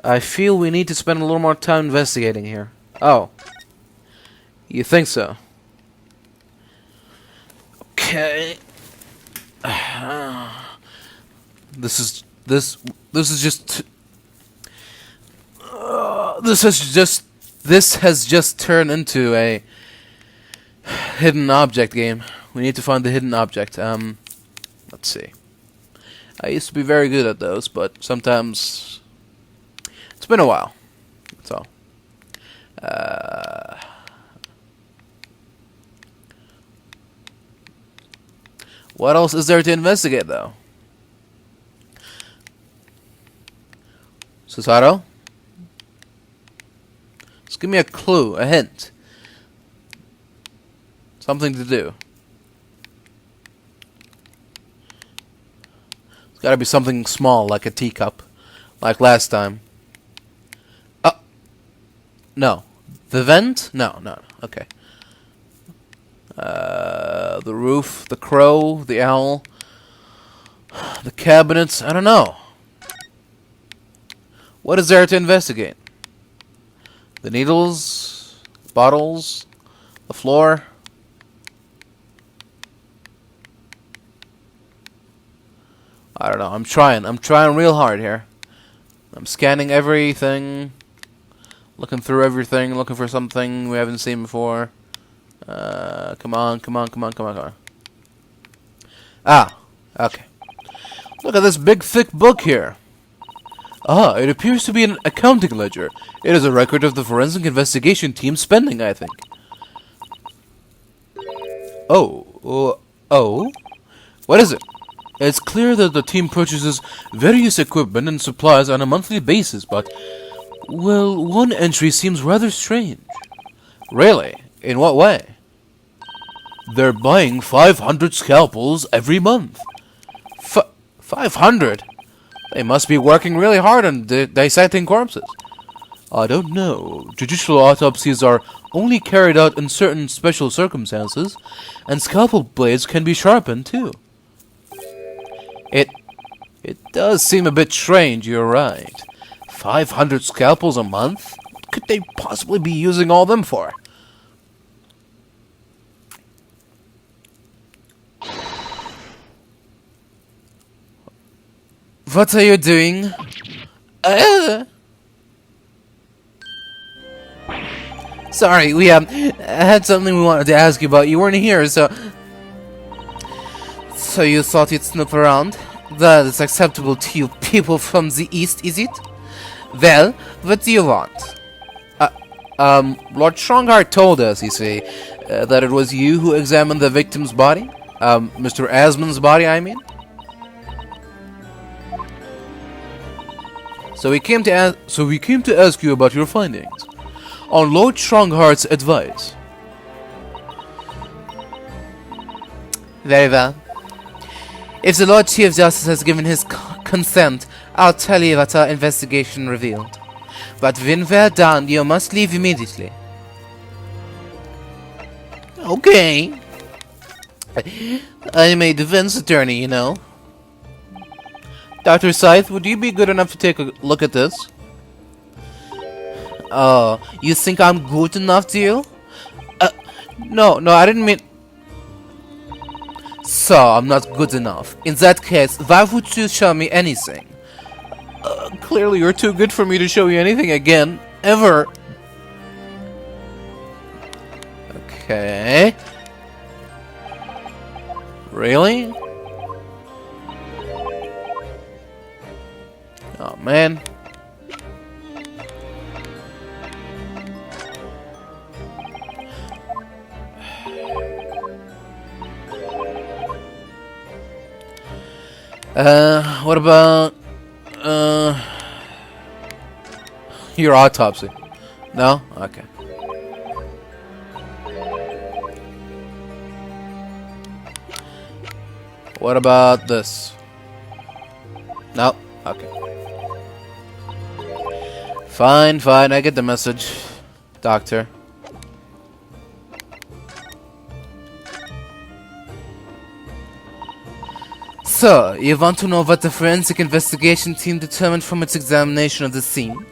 I feel we need to spend a little more time investigating here. Oh. You think so? Okay. This has just turned into a hidden object game. We need to find the hidden object. Let's see. I used to be very good at those, but sometimes it's been a while. That's all. What else is there to investigate, though? Susato? Just give me a clue, a hint. Something to do. It's gotta be something small, like a teacup. Like last time. Oh! No. The vent? No. Okay. The roof, the crow, the owl, the cabinets, I don't know. What is there to investigate? The needles, bottles, the floor. I don't know. I'm trying real hard here. I'm scanning everything, looking through everything, looking for something we haven't seen before. Come on. Ah, okay. Look at this big thick book here. Ah, it appears to be an accounting ledger. It is a record of the forensic investigation team's spending, I think. Oh? What is it? It's clear that the team purchases various equipment and supplies on a monthly basis, but, well, one entry seems rather strange. Really? In what way? They're buying 500 scalpels every month. 500? They must be working really hard on dissecting corpses. I don't know. Judicial autopsies are only carried out in certain special circumstances, and scalpel blades can be sharpened too. It does seem a bit strange, you're right. 500 scalpels a month? What could they possibly be using all them for? What are you doing? Sorry, we had something we wanted to ask you about. You weren't here, so you thought you'd snoop around? That is acceptable to you people from the East, is it? Well, what do you want? Lord Strongheart told us, you see, that it was you who examined the victim's body. Mr. Asmon's body, I mean. So we came to ask you about your findings, on Lord Strongheart's advice. Very well. If the Lord Chief Justice has given his consent, I'll tell you what our investigation revealed. But when we're done, you must leave immediately. Okay. I'm a defense attorney, you know. Dr. Scythe, would you be good enough to take a look at this? Oh, you think I'm good enough to you? No, I didn't mean... So, I'm not good enough. In that case, why would you show me anything? Clearly you're too good for me to show you anything again. Ever. Okay. Really? Oh, man. What about, your autopsy? No? Okay. What about this? No? Okay. Fine, I get the message, Doctor. So, you want to know what the forensic investigation team determined from its examination of the scene?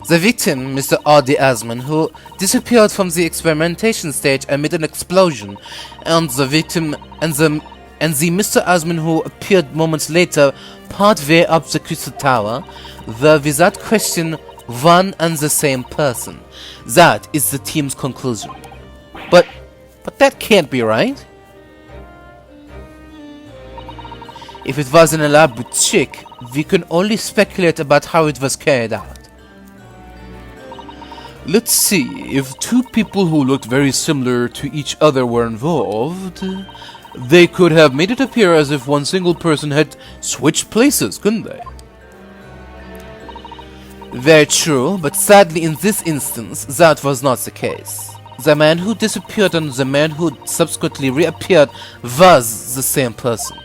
The victim, Mr. R.D. Asman, who disappeared from the experimentation stage amid an explosion, and the victim and the Mr. Asman who appeared moments later partway up the crystal tower, were without question one and the same person. That is the team's conclusion. But that can't be right. If it was an elaborate trick, we can only speculate about how it was carried out. Let's see, if two people who looked very similar to each other were involved, they could have made it appear as if one single person had switched places, couldn't they? Very true, but sadly in this instance, that was not the case. The man who disappeared and the man who subsequently reappeared was the same person.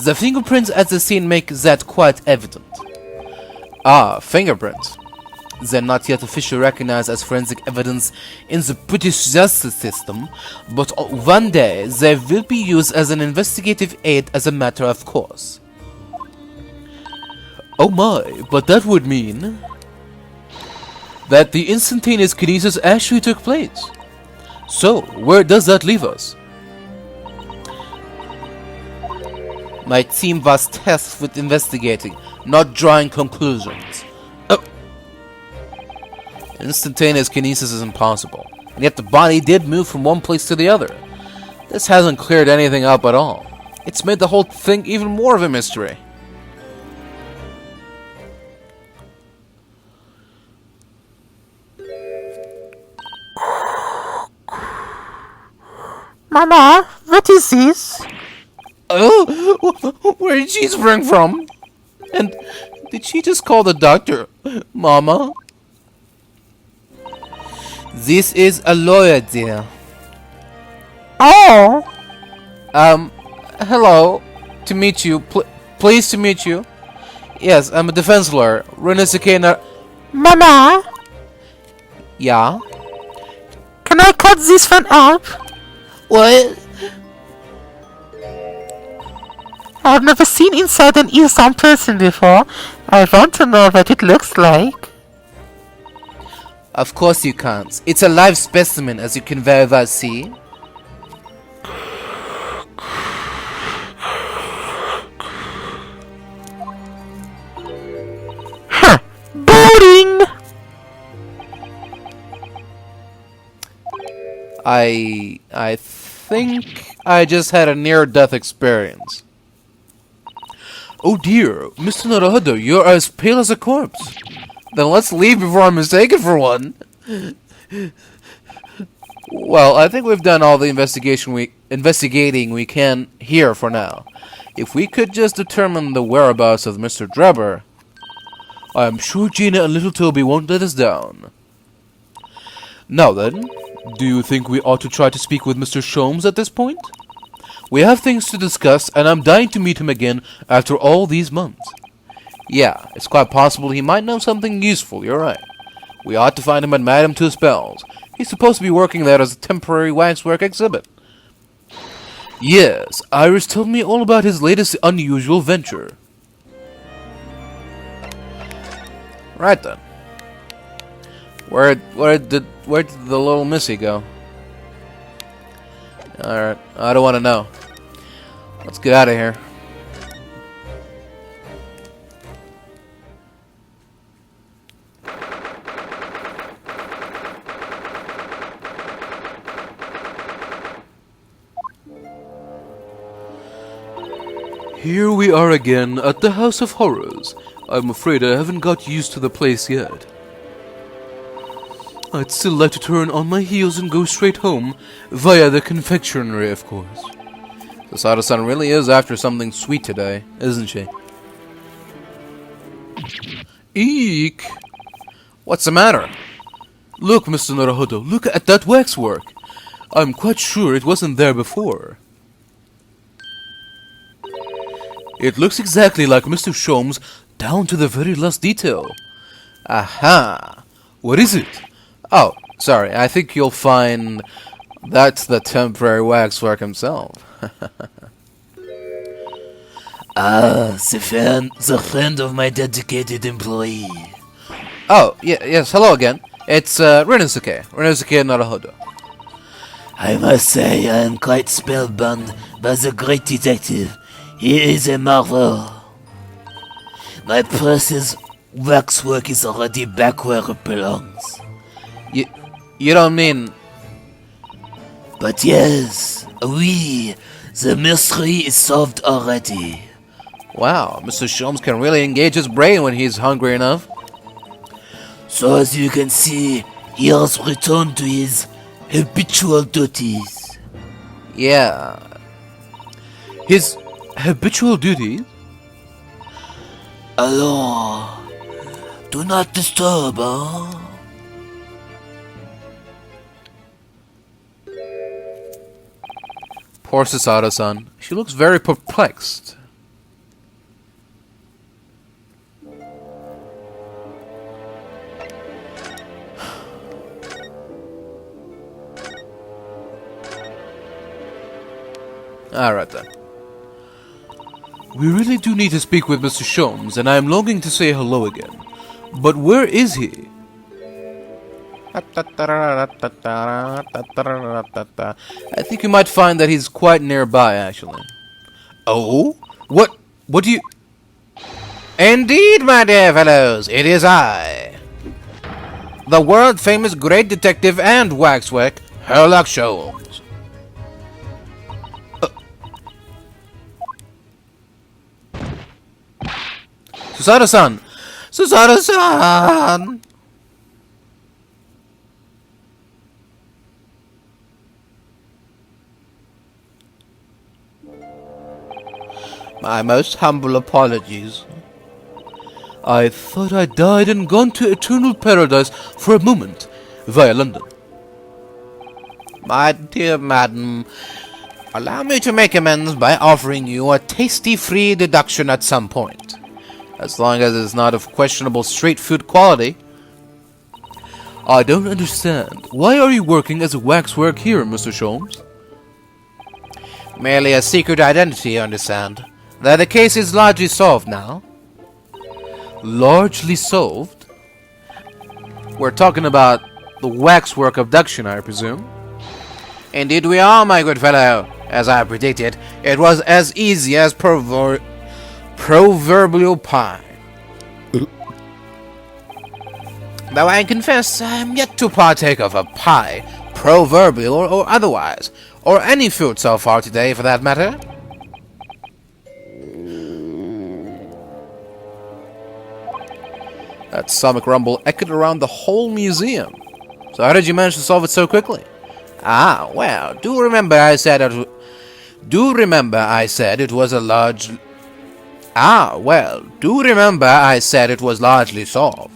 The fingerprints at the scene make that quite evident. Ah, fingerprints. They're not yet officially recognized as forensic evidence in the British justice system, but one day they will be used as an investigative aid as a matter of course. Oh my, but that would mean that the instantaneous kinesis actually took place. So, where does that leave us? My team was tasked with investigating, not drawing conclusions. Oh. Instantaneous kinesis is impossible, and yet the body did move from one place to the other. This hasn't cleared anything up at all. It's made the whole thing even more of a mystery. Mama, what is this? Oh, where did she spring from? And did she just call the doctor Mama? This is a lawyer, dear. Oh, Hello. To meet you. Pleased to meet you. Yes, I'm a defense lawyer. Resurrected. Mama, Yeah? can I cut this one up? What? I've never seen inside an earthbound person before. I want to know what it looks like. Of course you can't. It's a live specimen, as you can very well see. Boring! I think I just had a near-death experience. Oh dear, Mr. Naruhodo, you're as pale as a corpse. Then let's leave before I'm mistaken for one. Well, I think we've done all the investigating we can here for now. If we could just determine the whereabouts of Mr. Drebber, I'm sure Gina and little Toby won't let us down. Now then, do you think we ought to try to speak with Mr. Sholmes at this point? We have things to discuss, and I'm dying to meet him again after all these months. Yeah, it's quite possible he might know something useful, you're right. We ought to find him at Madame Tuspel's. He's supposed to be working there as a temporary waxwork exhibit. Yes, Iris told me all about his latest unusual venture. Right then. Where did the little missy go? Alright, I don't want to know. Let's get out of here. Here we are again at the House of Horrors. I'm afraid I haven't got used to the place yet. I'd still like to turn on my heels and go straight home, via the confectionery, of course. The Sada-san really is after something sweet today, isn't she? Eek! What's the matter? Look, Mr. Naruhodo, look at that waxwork. I'm quite sure it wasn't there before. It looks exactly like Mr. Sholmes, down to the very last detail. Aha! What is it? Oh, sorry, I think you'll find that's the temporary waxwork himself. The friend of my dedicated employee. Oh, yes, hello again. It's Resurrected Naruhodo. I must say I am quite spellbound by the great detective. He is a marvel. My precious waxwork is already back where it belongs. You don't mean... But yes, oui, the mystery is solved already. Wow, Mr. Sholmes can really engage his brain when he's hungry enough. So as you can see, he has returned to his habitual duties. Yeah. His habitual duties? Alors, do not disturb, huh? Poor Susato-san. She looks very perplexed. Alright then. We really do need to speak with Mr. Sholmes, and I am longing to say hello again. But where is he? I think you might find that he's quite nearby, actually. Oh? What do you... Indeed, my dear fellows, it is I. The world-famous great detective and waxwork, Sherlock Sholmes. Susato-san! Susato-san! My most humble apologies. I thought I died and gone to eternal paradise for a moment via London. My dear madam, allow me to make amends by offering you a tasty free deduction at some point. As long as it's not of questionable street food quality. I don't understand. Why are you working as a waxwork here, Mr. Sholmes? Merely a secret identity, you understand. That the case is largely solved now. Largely solved? We're talking about the waxwork abduction, I presume. Indeed we are, my good fellow. As I predicted, it was as easy as proverbial pie. Though I confess I am yet to partake of a pie, proverbial or otherwise, or any food so far today for that matter. That stomach rumble echoed around the whole museum. So how did you manage to solve it so quickly? Ah, well, do remember I said it was a large... Ah, well, do remember I said it was largely solved.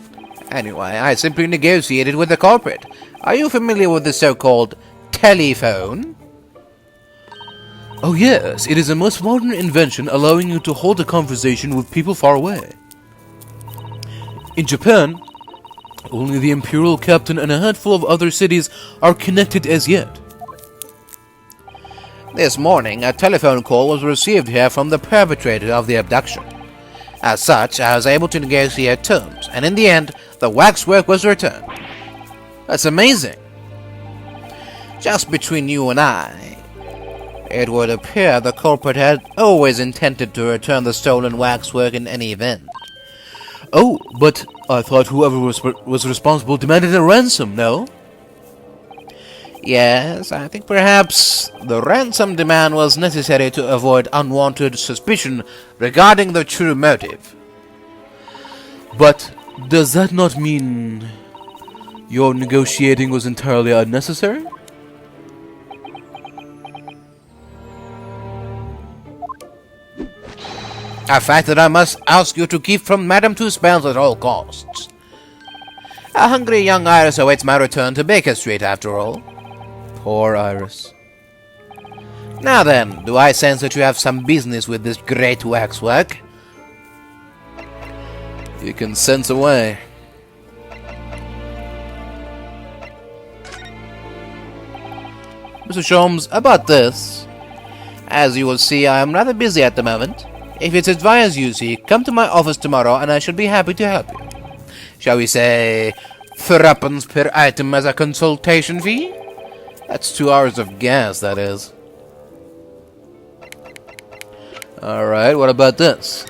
Anyway, I simply negotiated with the culprit. Are you familiar with the so-called telephone? Oh yes, it is a most modern invention allowing you to hold a conversation with people far away. In Japan, only the Imperial Captain and a handful of other cities are connected as yet. This morning, a telephone call was received here from the perpetrator of the abduction. As such, I was able to negotiate terms, and in the end, the waxwork was returned. That's amazing. Just between you and I, it would appear the culprit had always intended to return the stolen waxwork in any event. Oh, but I thought whoever was responsible demanded a ransom, no? Yes, I think perhaps the ransom demand was necessary to avoid unwanted suspicion regarding the true motive. But does that not mean your negotiating was entirely unnecessary? A fact that I must ask you to keep from Madame Two-Spells at all costs. A hungry young Iris awaits my return to Baker Street, after all. Poor Iris. Now then, do I sense that you have some business with this great waxwork? You can sense away. Mr. Sholmes, about this. As you will see, I am rather busy at the moment. If it's advised, you see, come to my office tomorrow and I shall be happy to help you. Shall we say, threepence per item as a consultation fee? That's 2 hours of gas, that is. Alright, what about this?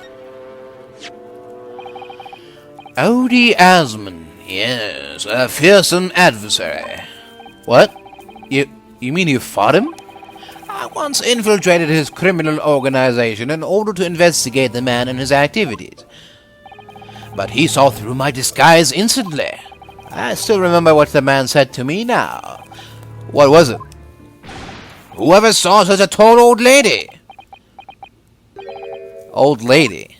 Odie Asman, yes, a fearsome adversary. What? You mean you fought him? I once infiltrated his criminal organization in order to investigate the man and his activities. But he saw through my disguise instantly. I still remember what the man said to me now. What was it? Whoever saw such a tall old lady? Old lady?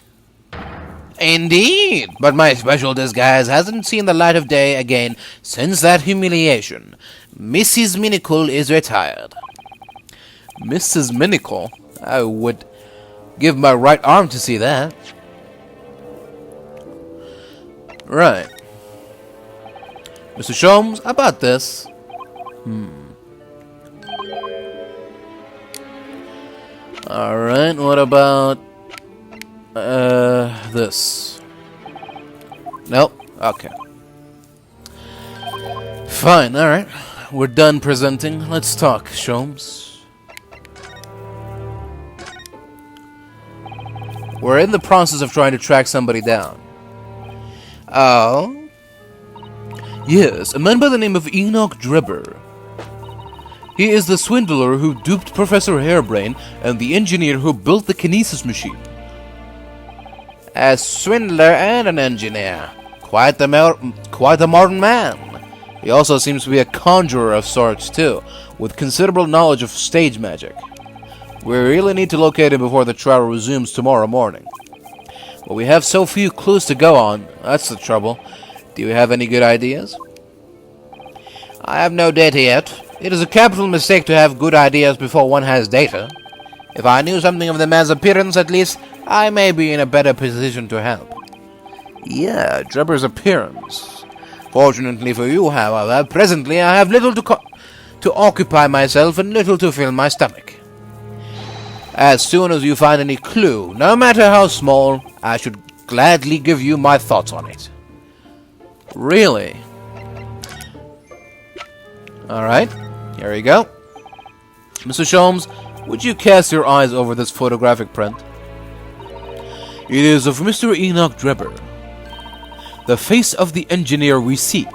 Indeed, but my special disguise hasn't seen the light of day again since that humiliation. Mrs. Minicle is retired. Mrs. Minicle? I would give my right arm to see that. Right. Mr. Sholmes, about this. Alright, what about this? Nope. Okay. Fine, alright. We're done presenting. Let's talk, Sholmes. We're in the process of trying to track somebody down. Oh? Yes, a man by the name of Enoch Drebber. He is the swindler who duped Professor Hairbrain and the engineer who built the kinesis machine. A swindler and an engineer. Quite a modern man. He also seems to be a conjurer of sorts too, with considerable knowledge of stage magic. We really need to locate him before the trial resumes tomorrow morning. But we have so few clues to go on, that's the trouble. Do you have any good ideas? I have no data yet. It is a capital mistake to have good ideas before one has data. If I knew something of the man's appearance, at least, I may be in a better position to help. Yeah, Drebber's appearance. Fortunately for you, however, presently I have little to occupy myself and little to fill my stomach. As soon as you find any clue, no matter how small, I should gladly give you my thoughts on it. Really? Alright, here we go. Mr. Sholmes, would you cast your eyes over this photographic print? It is of Mr. Enoch Drebber, the face of the engineer we seek.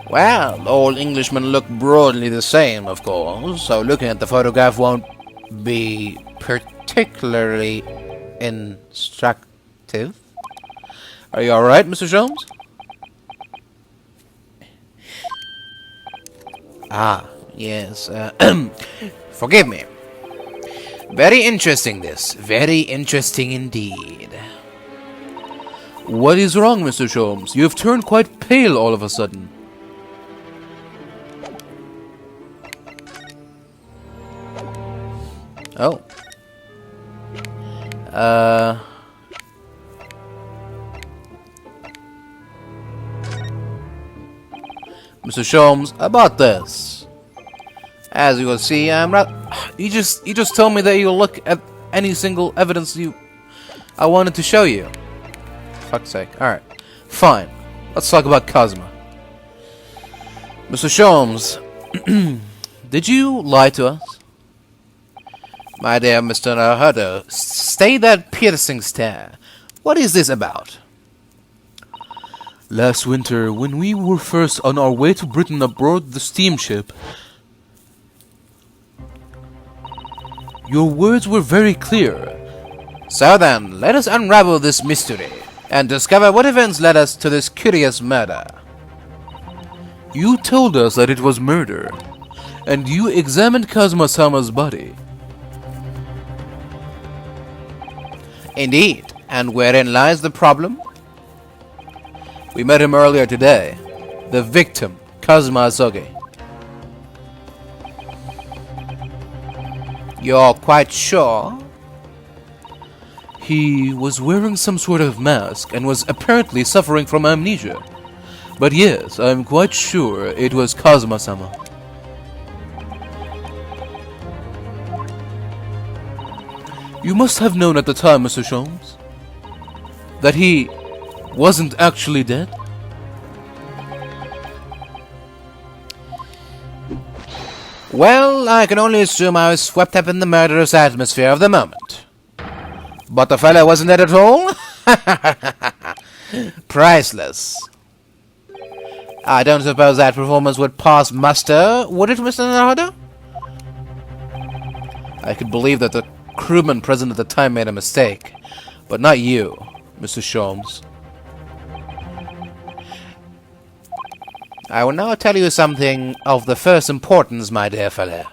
Well, all Englishmen look broadly the same, of course, so looking at the photograph won't be particularly instructive. Are you alright, Mr. Sholmes? Ah, yes, forgive me. Very interesting this. Very interesting indeed. What is wrong, Mr. Sholmes? You have turned quite pale all of a sudden. Oh. Mr. Sholmes, about this. As you will see, I'm not. You just told me that you'll look at any single evidence I wanted to show you. Fuck's sake. Alright. Fine. Let's talk about Cosma. Mr. Sholmes, did you lie to us? My dear Mr. Naruhodo, stay that piercing stare. What is this about? Last winter, when we were first on our way to Britain aboard the steamship, your words were very clear. So then, let us unravel this mystery and discover what events led us to this curious murder. You told us that it was murder, and you examined Kazuma-sama's body. Indeed, and wherein lies the problem? We met him earlier today. The victim, Kazuma Asogi. You're quite sure? He was wearing some sort of mask and was apparently suffering from amnesia. But yes, I'm quite sure it was Kazuma-sama. You must have known at the time, Mr. Sholmes, that he wasn't actually dead? Well, I can only assume I was swept up in the murderous atmosphere of the moment. But the fellow wasn't dead at all? Priceless. I don't suppose that performance would pass muster, would it, Mr. Naruhodo? I could believe that the crewman present at the time made a mistake, but not you, Mr. Sholmes. I will now tell you something of the first importance, my dear fellow.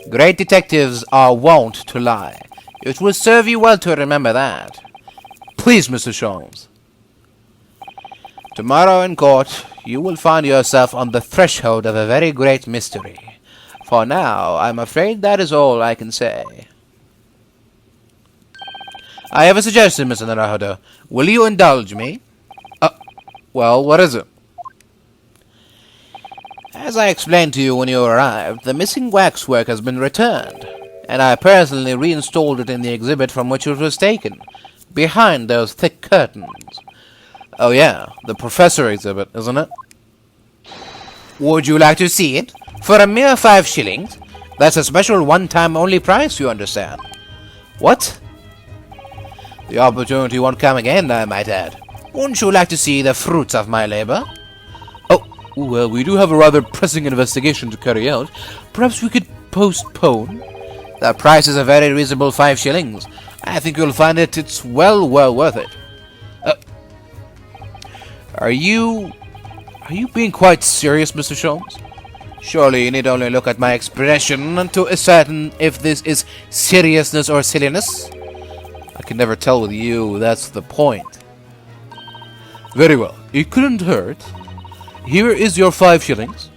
Great detectives are wont to lie. It will serve you well to remember that. Please, Mr. Sholmes. Tomorrow in court, you will find yourself on the threshold of a very great mystery. For now, I'm afraid that is all I can say. I have a suggestion, Mr. Naruhodo. Will you indulge me? Well, what is it? As I explained to you when you arrived, the missing waxwork has been returned, and I personally reinstalled it in the exhibit from which it was taken, behind those thick curtains. Oh yeah, the professor exhibit, isn't it? Would you like to see it? For a mere 5 shillings? That's a special one-time only price, you understand. What? The opportunity won't come again, I might add. Wouldn't you like to see the fruits of my labor? Oh, well, we do have a rather pressing investigation to carry out. Perhaps we could postpone? The price is a very reasonable 5 shillings. I think you'll find it's well worth it. Are you being quite serious, Mr. Sholmes? Surely you need only look at my expression to ascertain if this is seriousness or silliness. I can never tell with you, that's the point. Very well, it couldn't hurt. Here is your 5 shillings.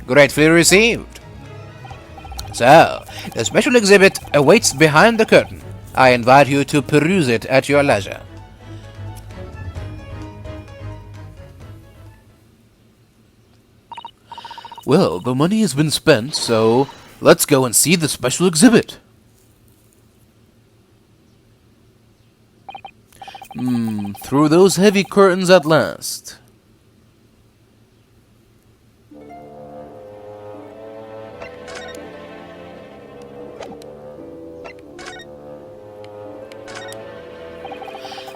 Gratefully received. So, the special exhibit awaits behind the curtain. I invite you to peruse it at your leisure. Well, the money has been spent, so let's go and see the special exhibit. Through those heavy curtains at last.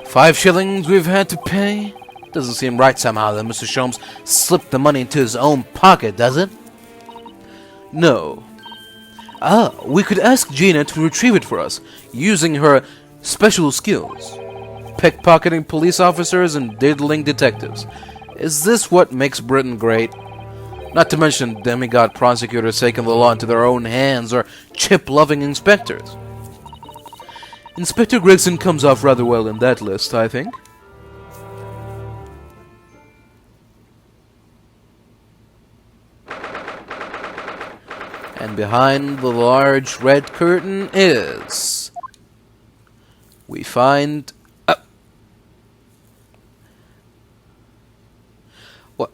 $5 we've had to pay? Doesn't seem right somehow that Mr. Sholmes slipped the money into his own pocket, does it? No. We could ask Gina to retrieve it for us, using her special skills. Pickpocketing police officers and diddling detectives. Is this what makes Britain great? Not to mention demigod prosecutors taking the law into their own hands, or chip-loving inspectors. Inspector Gregson comes off rather well in that list, I think. And behind the large red curtain is... we find... what?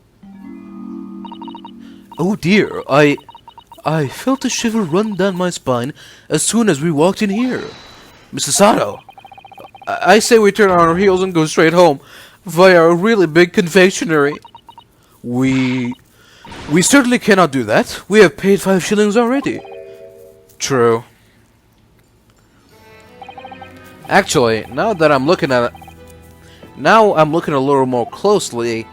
Oh dear, I felt a shiver run down my spine as soon as we walked in here. Mrs. Sato, I say we turn on our heels and go straight home via a really big confectionery. We certainly cannot do that. We have paid 5 shillings already. True. Actually, now I'm looking a little more closely.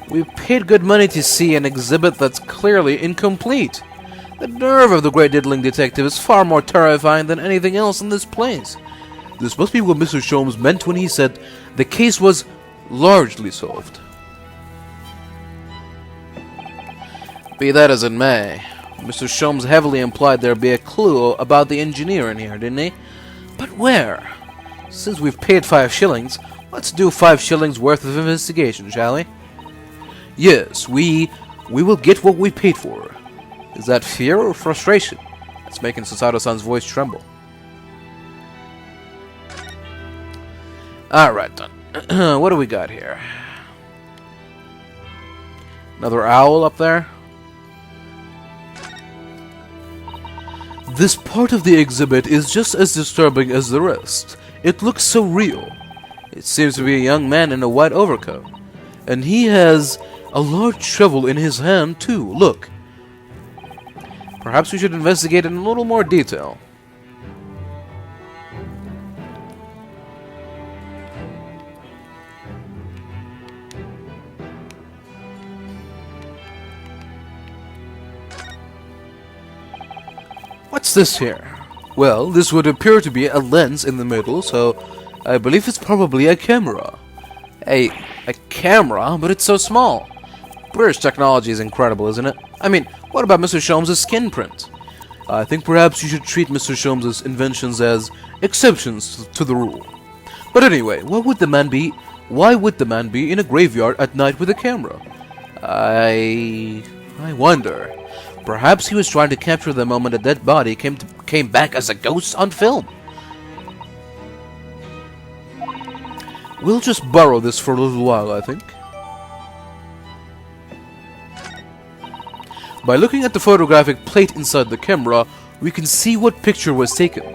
We paid good money to see an exhibit that's clearly incomplete. The nerve of the great diddling detective is far more terrifying than anything else in this place. This must be what Mr. Sholmes meant when he said the case was largely solved. Be that as it may, Mr. Sholmes heavily implied there'd be a clue about the engineer in here, didn't he? But where? Since we've paid 5 shillings, let's do 5 shillings worth of investigation, shall we? Yes, we will get what we paid for. Is that fear or frustration? It's making Susato-san's voice tremble. Alright then. What do we got here? Another owl up there? This part of the exhibit is just as disturbing as the rest. It looks so real. It seems to be a young man in a white overcoat. And he has a large shovel in his hand too, look. Perhaps we should investigate in a little more detail. What's this here? Well, this would appear to be a lens in the middle, so I believe it's probably a camera. A camera? But it's so small. British technology is incredible, isn't it? I mean, what about Mr. Sholmes' skin print? I think perhaps you should treat Mr. Sholmes' inventions as exceptions to the rule. But anyway, why would the man be in a graveyard at night with a camera? I wonder. Perhaps he was trying to capture the moment a dead body came back as a ghost on film. We'll just borrow this for a little while, I think. By looking at the photographic plate inside the camera, we can see what picture was taken.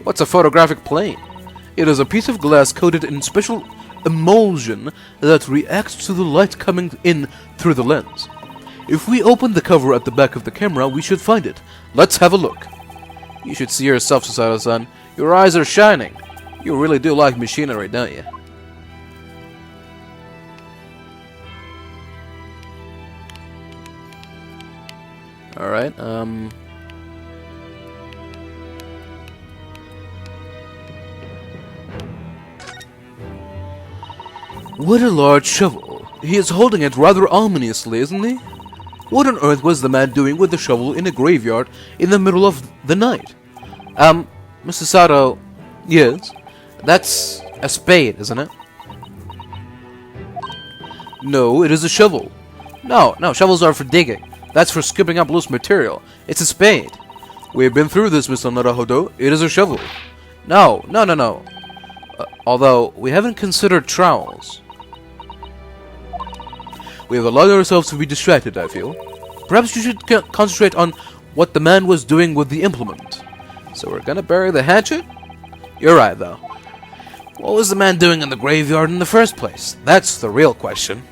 What's a photographic plate? It is a piece of glass coated in special emulsion that reacts to the light coming in through the lens. If we open the cover at the back of the camera, we should find it. Let's have a look. You should see yourself, Susato-san. Your eyes are shining. You really do like machinery, don't you? Alright, What a large shovel. He is holding it rather ominously, isn't he? What on earth was the man doing with the shovel in a graveyard in the middle of the night? Mr. Sato... Yes? That's a spade, isn't it? No, it is a shovel. No, shovels are for digging. That's for scooping up loose material. It's a spade. We've been through this, Mr. Naruhodo. It is a shovel. No. Although, we haven't considered trowels. We have allowed ourselves to be distracted, I feel. Perhaps you should concentrate on what the man was doing with the implement. So we're gonna bury the hatchet? You're right, though. What was the man doing in the graveyard in the first place? That's the real question.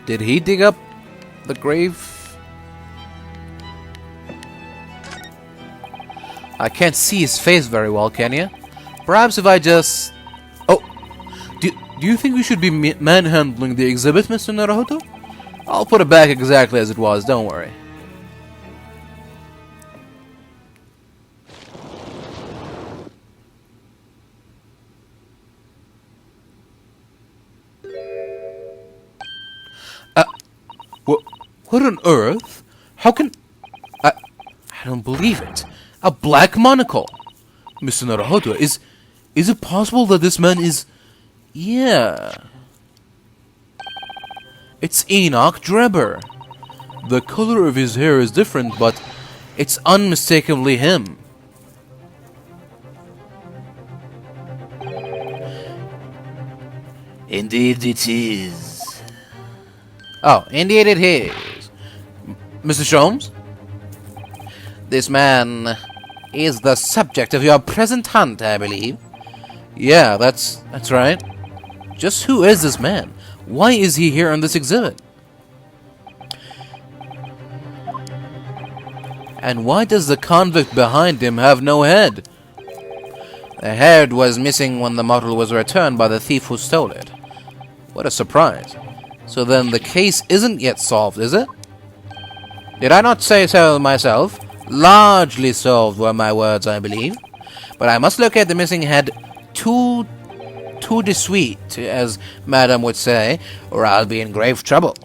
Did he dig up the grave? I can't see his face very well, can you? Perhaps if I just... Oh! Do you think we should be manhandling the exhibit, Mr. Naruhodo? I'll put it back exactly as it was, don't worry. What on earth? How can... I don't believe it. A black monocle. Mr. Naruhodo, is it possible that this man is... Yeah. It's Enoch Drebber. The color of his hair is different, but it's unmistakably him. Indeed it is. Oh, indeed it is. Mr. Sholmes? This man is the subject of your present hunt, I believe. Yeah, that's right. Just who is this man? Why is he here on this exhibit? And why does the convict behind him have no head? The head was missing when the model was returned by the thief who stole it. What a surprise. So then the case isn't yet solved, is it? Did I not say so myself? Largely solved were my words, I believe. But I must locate the missing head tout de suite, as Madame would say, or I'll be in grave trouble.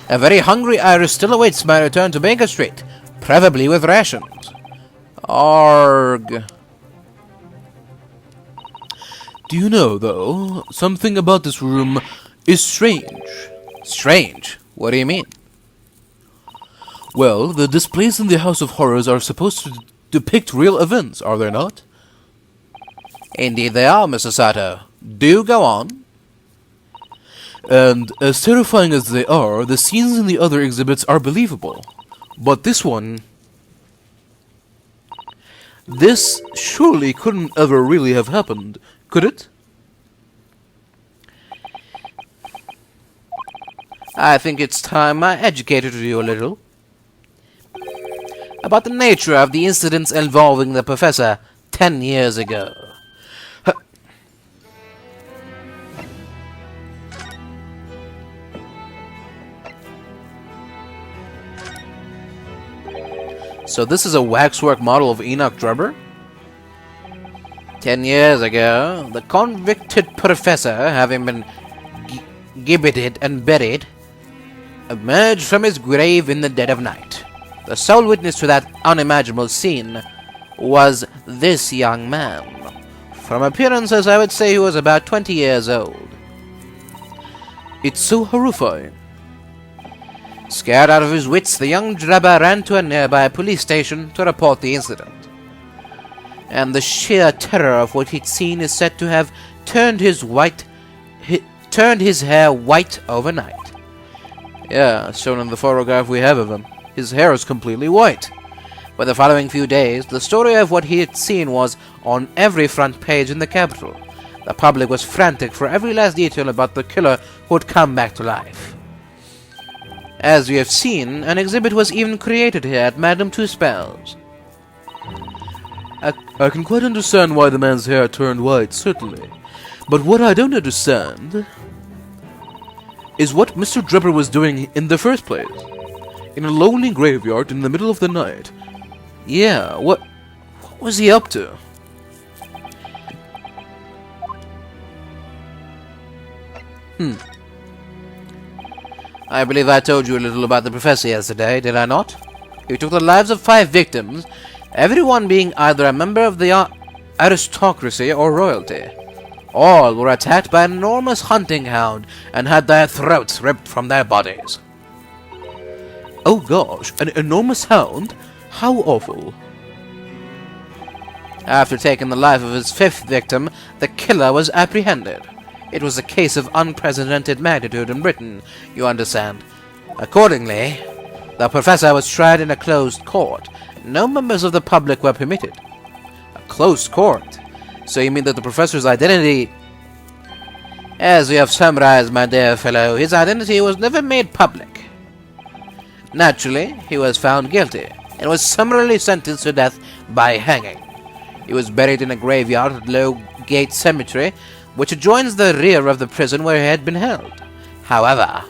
A very hungry Iris still awaits my return to Baker Street, preferably with rations. Arg. Do you know, though, something about this room is strange? Strange? What do you mean? Well, the displays in the House of Horrors are supposed to depict real events, are they not? Indeed they are, Mr. Sato. Do go on. And as terrifying as they are, the scenes in the other exhibits are believable. But this one... This surely couldn't ever really have happened, could it? I think it's time I educated you a little about the nature of the incidents involving the professor 10 years ago. So this is a waxwork model of Enoch Drebber? 10 years ago, the convicted professor, having been gibbeted and buried, emerged from his grave in the dead of night. The sole witness to that unimaginable scene was this young man. From appearances, I would say he was about 20 years old. It's so horrifying. Scared out of his wits, the young Drebber ran to a nearby police station to report the incident. And the sheer terror of what he'd seen is said to have turned his hair white overnight. Yeah, shown in the photograph we have of him. His hair is completely white. For the following few days, the story of what he had seen was on every front page in the capital. The public was frantic for every last detail about the killer who had come back to life. As we have seen, an exhibit was even created here at Madame Two-Spell's. I can quite understand why the man's hair turned white, certainly. But what I don't understand is what Mr. Drebber was doing in the first place. In a lonely graveyard in the middle of the night. Yeah, what was he up to? I believe I told you a little about the professor yesterday, did I not? He took the lives of 5 victims, everyone being either a member of the aristocracy or royalty. All were attacked by an enormous hunting hound and had their throats ripped from their bodies. Oh gosh, an enormous hound? How awful. After taking the life of his 5th victim, the killer was apprehended. It was a case of unprecedented magnitude in Britain, you understand. Accordingly, the professor was tried in a closed court. No members of the public were permitted. A closed court? So you mean that the professor's identity... As we have summarized, my dear fellow, his identity was never made public. Naturally, he was found guilty, and was summarily sentenced to death by hanging. He was buried in a graveyard at Low Gate Cemetery, which adjoins the rear of the prison where he had been held. However,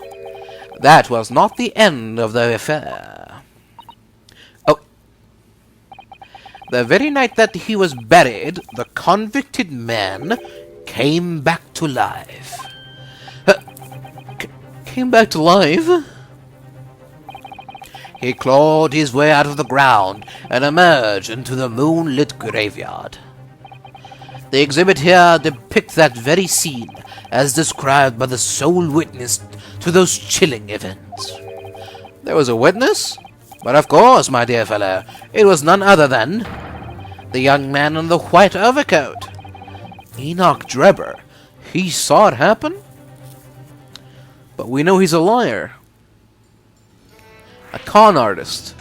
that was not the end of the affair. Oh. The very night that he was buried, the convicted man came back to life. Came back to life? He clawed his way out of the ground and emerged into the moonlit graveyard. The exhibit here depicts that very scene, as described by the sole witness to those chilling events. There was a witness? But of course, my dear fellow, it was none other than the young man in the white overcoat. Enoch Drebber. He saw it happen? But we know he's a liar. A con artist.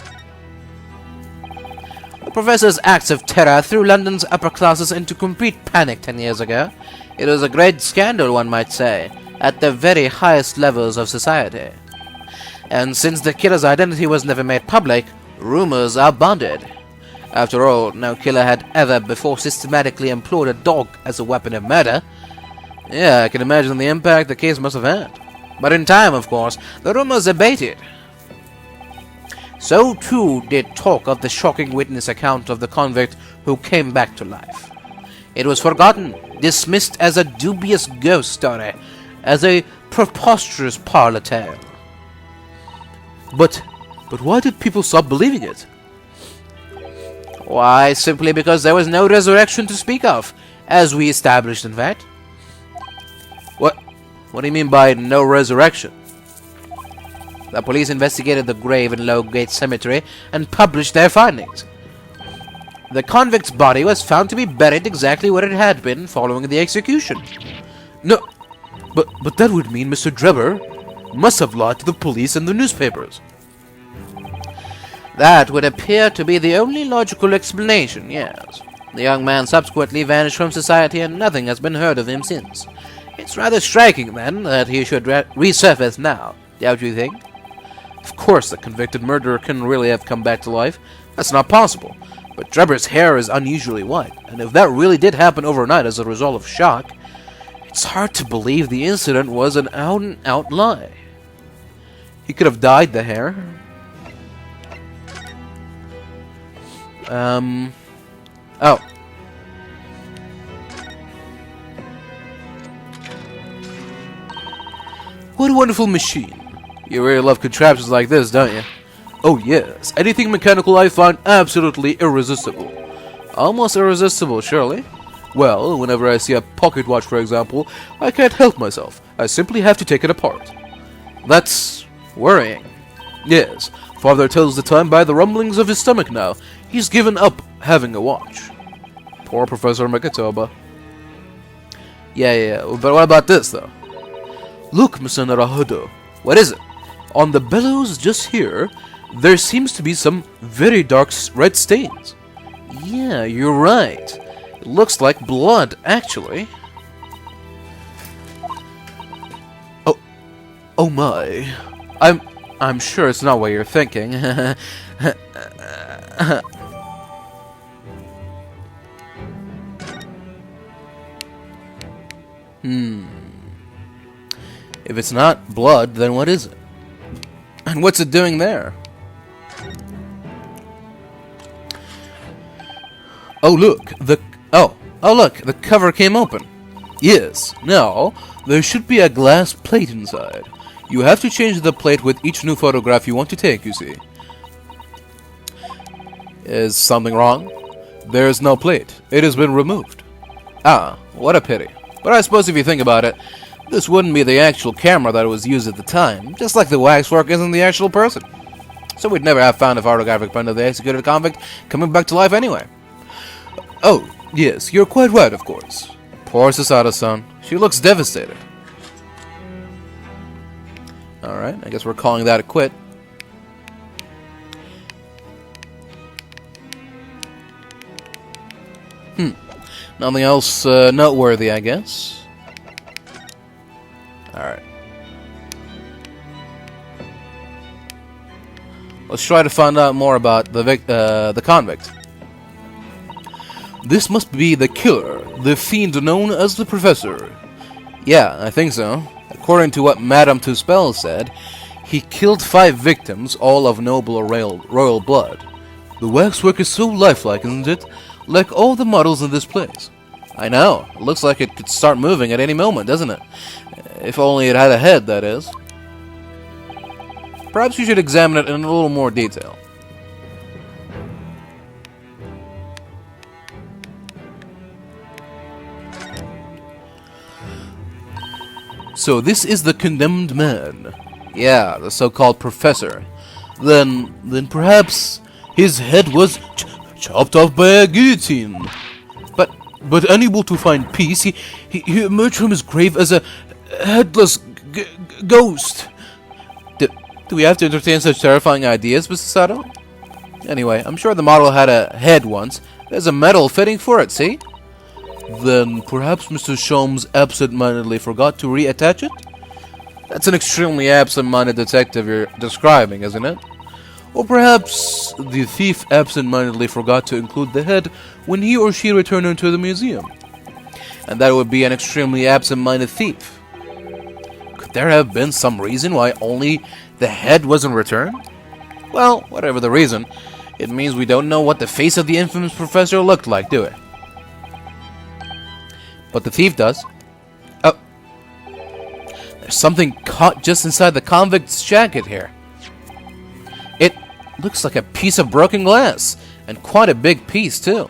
The professor's acts of terror threw London's upper classes into complete panic 10 years ago. It was a great scandal, one might say, at the very highest levels of society. And since the killer's identity was never made public, rumors abounded. After all, no killer had ever before systematically employed a dog as a weapon of murder. Yeah, I can imagine the impact the case must have had. But in time, of course, the rumors abated. So too did talk of the shocking witness account of the convict who came back to life. It was forgotten, dismissed as a dubious ghost story, as a preposterous parlor tale. But why did people stop believing it? Why, simply because there was no resurrection to speak of, as we established, in fact. What do you mean by no resurrection? The police investigated the grave in Low Gate Cemetery and published their findings. The convict's body was found to be buried exactly where it had been following the execution. No, but that would mean Mr. Drebber must have lied to the police and the newspapers. That would appear to be the only logical explanation, yes. The young man subsequently vanished from society and nothing has been heard of him since. It's rather striking, then, that he should resurface now, don't you think? Of course, the convicted murderer couldn't really have come back to life. That's not possible. But Drebber's hair is unusually white, and if that really did happen overnight as a result of shock, it's hard to believe the incident was an out-and-out lie. He could have dyed the hair. Oh. What a wonderful machine. You really love contraptions like this, don't you? Oh yes, anything mechanical I find absolutely irresistible. Almost irresistible, surely? Well, whenever I see a pocket watch, for example, I can't help myself. I simply have to take it apart. That's worrying. Yes, father tells the time by the rumblings of his stomach now. He's given up having a watch. Poor Professor Mikatoba. Yeah, but what about this, though? Look, Mr. Naruhodo. What is it? On the bellows just here, there seems to be some very dark red stains. Yeah, you're right. It looks like blood, actually. Oh my. I'm sure it's not what you're thinking. If it's not blood, then what is it? And what's it doing there? Oh look, look, the cover came open. Yes, now there should be a glass plate inside. You have to change the plate with each new photograph you want to take, you see. Is something wrong? There's no plate. It has been removed. Ah, what a pity. But I suppose if you think about it, this wouldn't be the actual camera that was used at the time, just like the waxwork isn't the actual person. So we'd never have found a photographic print of the executed convict coming back to life anyway. Oh, yes, you're quite right, of course. Poor Susato-san. She looks devastated. Alright, I guess we're calling that a quit. Nothing else noteworthy, I guess. Alright. Let's try to find out more about the convict. This must be the killer, the fiend known as the Professor. Yeah, I think so. According to what Madame Tuspel said, he killed 5 victims, all of noble or royal blood. The waxwork is so lifelike, isn't it? Like all the models in this place. I know. It looks like it could start moving at any moment, doesn't it? If only it had a head, that is. Perhaps you should examine it in a little more detail. So this is the condemned man. Yeah, the so-called professor. Then perhaps his head was chopped off by a guillotine. But unable to find peace, he emerged from his grave as a headless ghost. Do we have to entertain such terrifying ideas, Mr. Sato? Anyway, I'm sure the model had a head once. There's a metal fitting for it, see? Then perhaps Mr. Sholmes absent-mindedly forgot to reattach it? That's an extremely absent-minded detective you're describing, isn't it? Or perhaps the thief absent-mindedly forgot to include the head when he or she returned into the museum. And that would be an extremely absent-minded thief. Could there have been some reason why only the head wasn't returned? Well, whatever the reason, it means we don't know what the face of the infamous professor looked like, do we? But the thief does. Oh. There's something caught just inside the convict's jacket here. It looks like a piece of broken glass, and quite a big piece, too.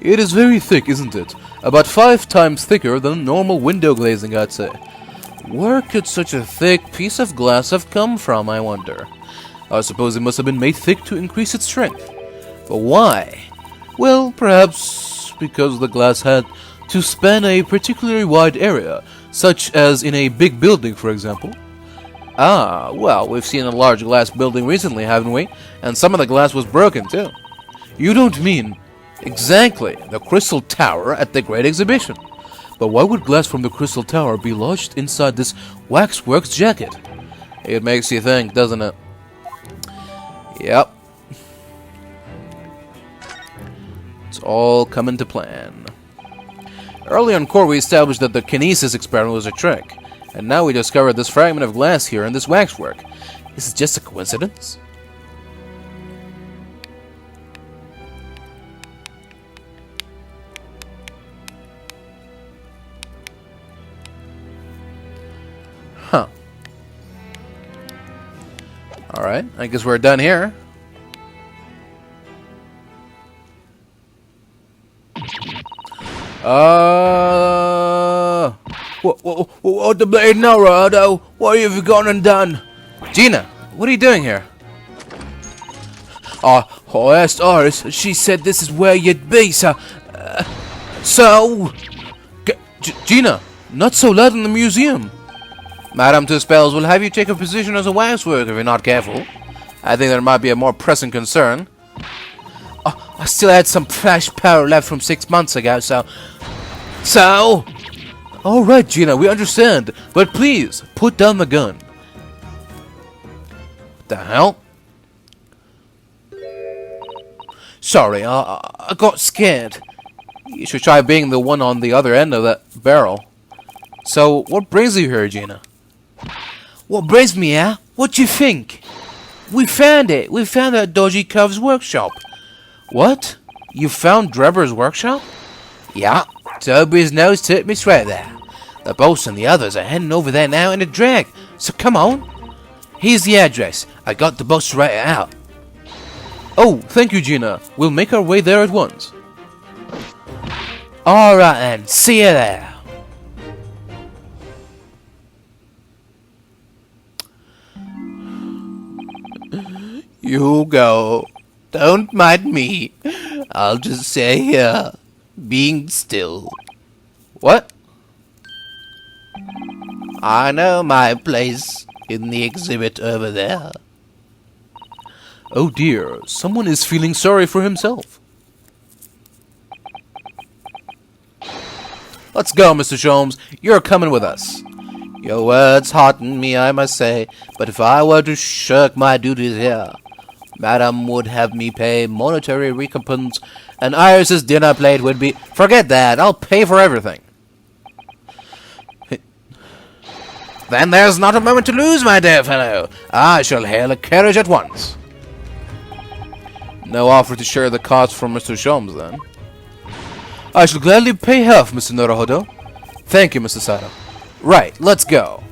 It is very thick, isn't it? About 5 times thicker than normal window glazing, I'd say. Where could such a thick piece of glass have come from, I wonder? I suppose it must have been made thick to increase its strength. But why? Well, perhaps because the glass had to span a particularly wide area, such as in a big building, for example. Ah, well, we've seen a large glass building recently, haven't we? And some of the glass was broken, too. You don't mean... Exactly, the Crystal Tower at the Great Exhibition. But why would glass from the Crystal Tower be lodged inside this waxworks jacket? It makes you think, doesn't it? Yep. It's all coming to plan. Earlier in court, we established that the kinesis experiment was a trick. And now we discovered this fragment of glass here in this waxwork. Is it just a coincidence? Alright, I guess we're done here. What the blade Naruhodo? What have you gone and done? Gina, what are you doing here? I asked Iris. She said this is where you'd be, so... Gina, not so loud in the museum. Madame Tuspels will have you take a position as a waxworker if you're not careful. I think there might be a more pressing concern. I still had some flash power left from 6 months ago, so... Alright, Gina, we understand. But please, put down the gun. What the hell? Sorry, I got scared. You should try being the one on the other end of that barrel. So, what brings you here, Gina? What brings me here? What do you think? We found it. We found it at Dodgy Cov's workshop. What? You found Drebber's workshop? Yeah, Toby's nose took me straight there. The boss and the others are heading over there now in a drag. So come on. Here's the address. I got the boss to write it out. Oh, thank you, Gina. We'll make our way there at once. Alright then, see you there. You go. Don't mind me. I'll just stay here, being still. What? I know my place in the exhibit over there. Oh dear, someone is feeling sorry for himself. Let's go, Mr. Sholmes. You're coming with us. Your words hearten me, I must say, but if I were to shirk my duties here, Madame would have me pay monetary recompense, and Iris's dinner plate would be... Forget that, I'll pay for everything. Then there's not a moment to lose, my dear fellow. I shall hail a carriage at once. No offer to share the cost from Mr. Sholmes, then. I shall gladly pay half, Mr. Naruhodo. Thank you, Mr. Sato. Right, let's go.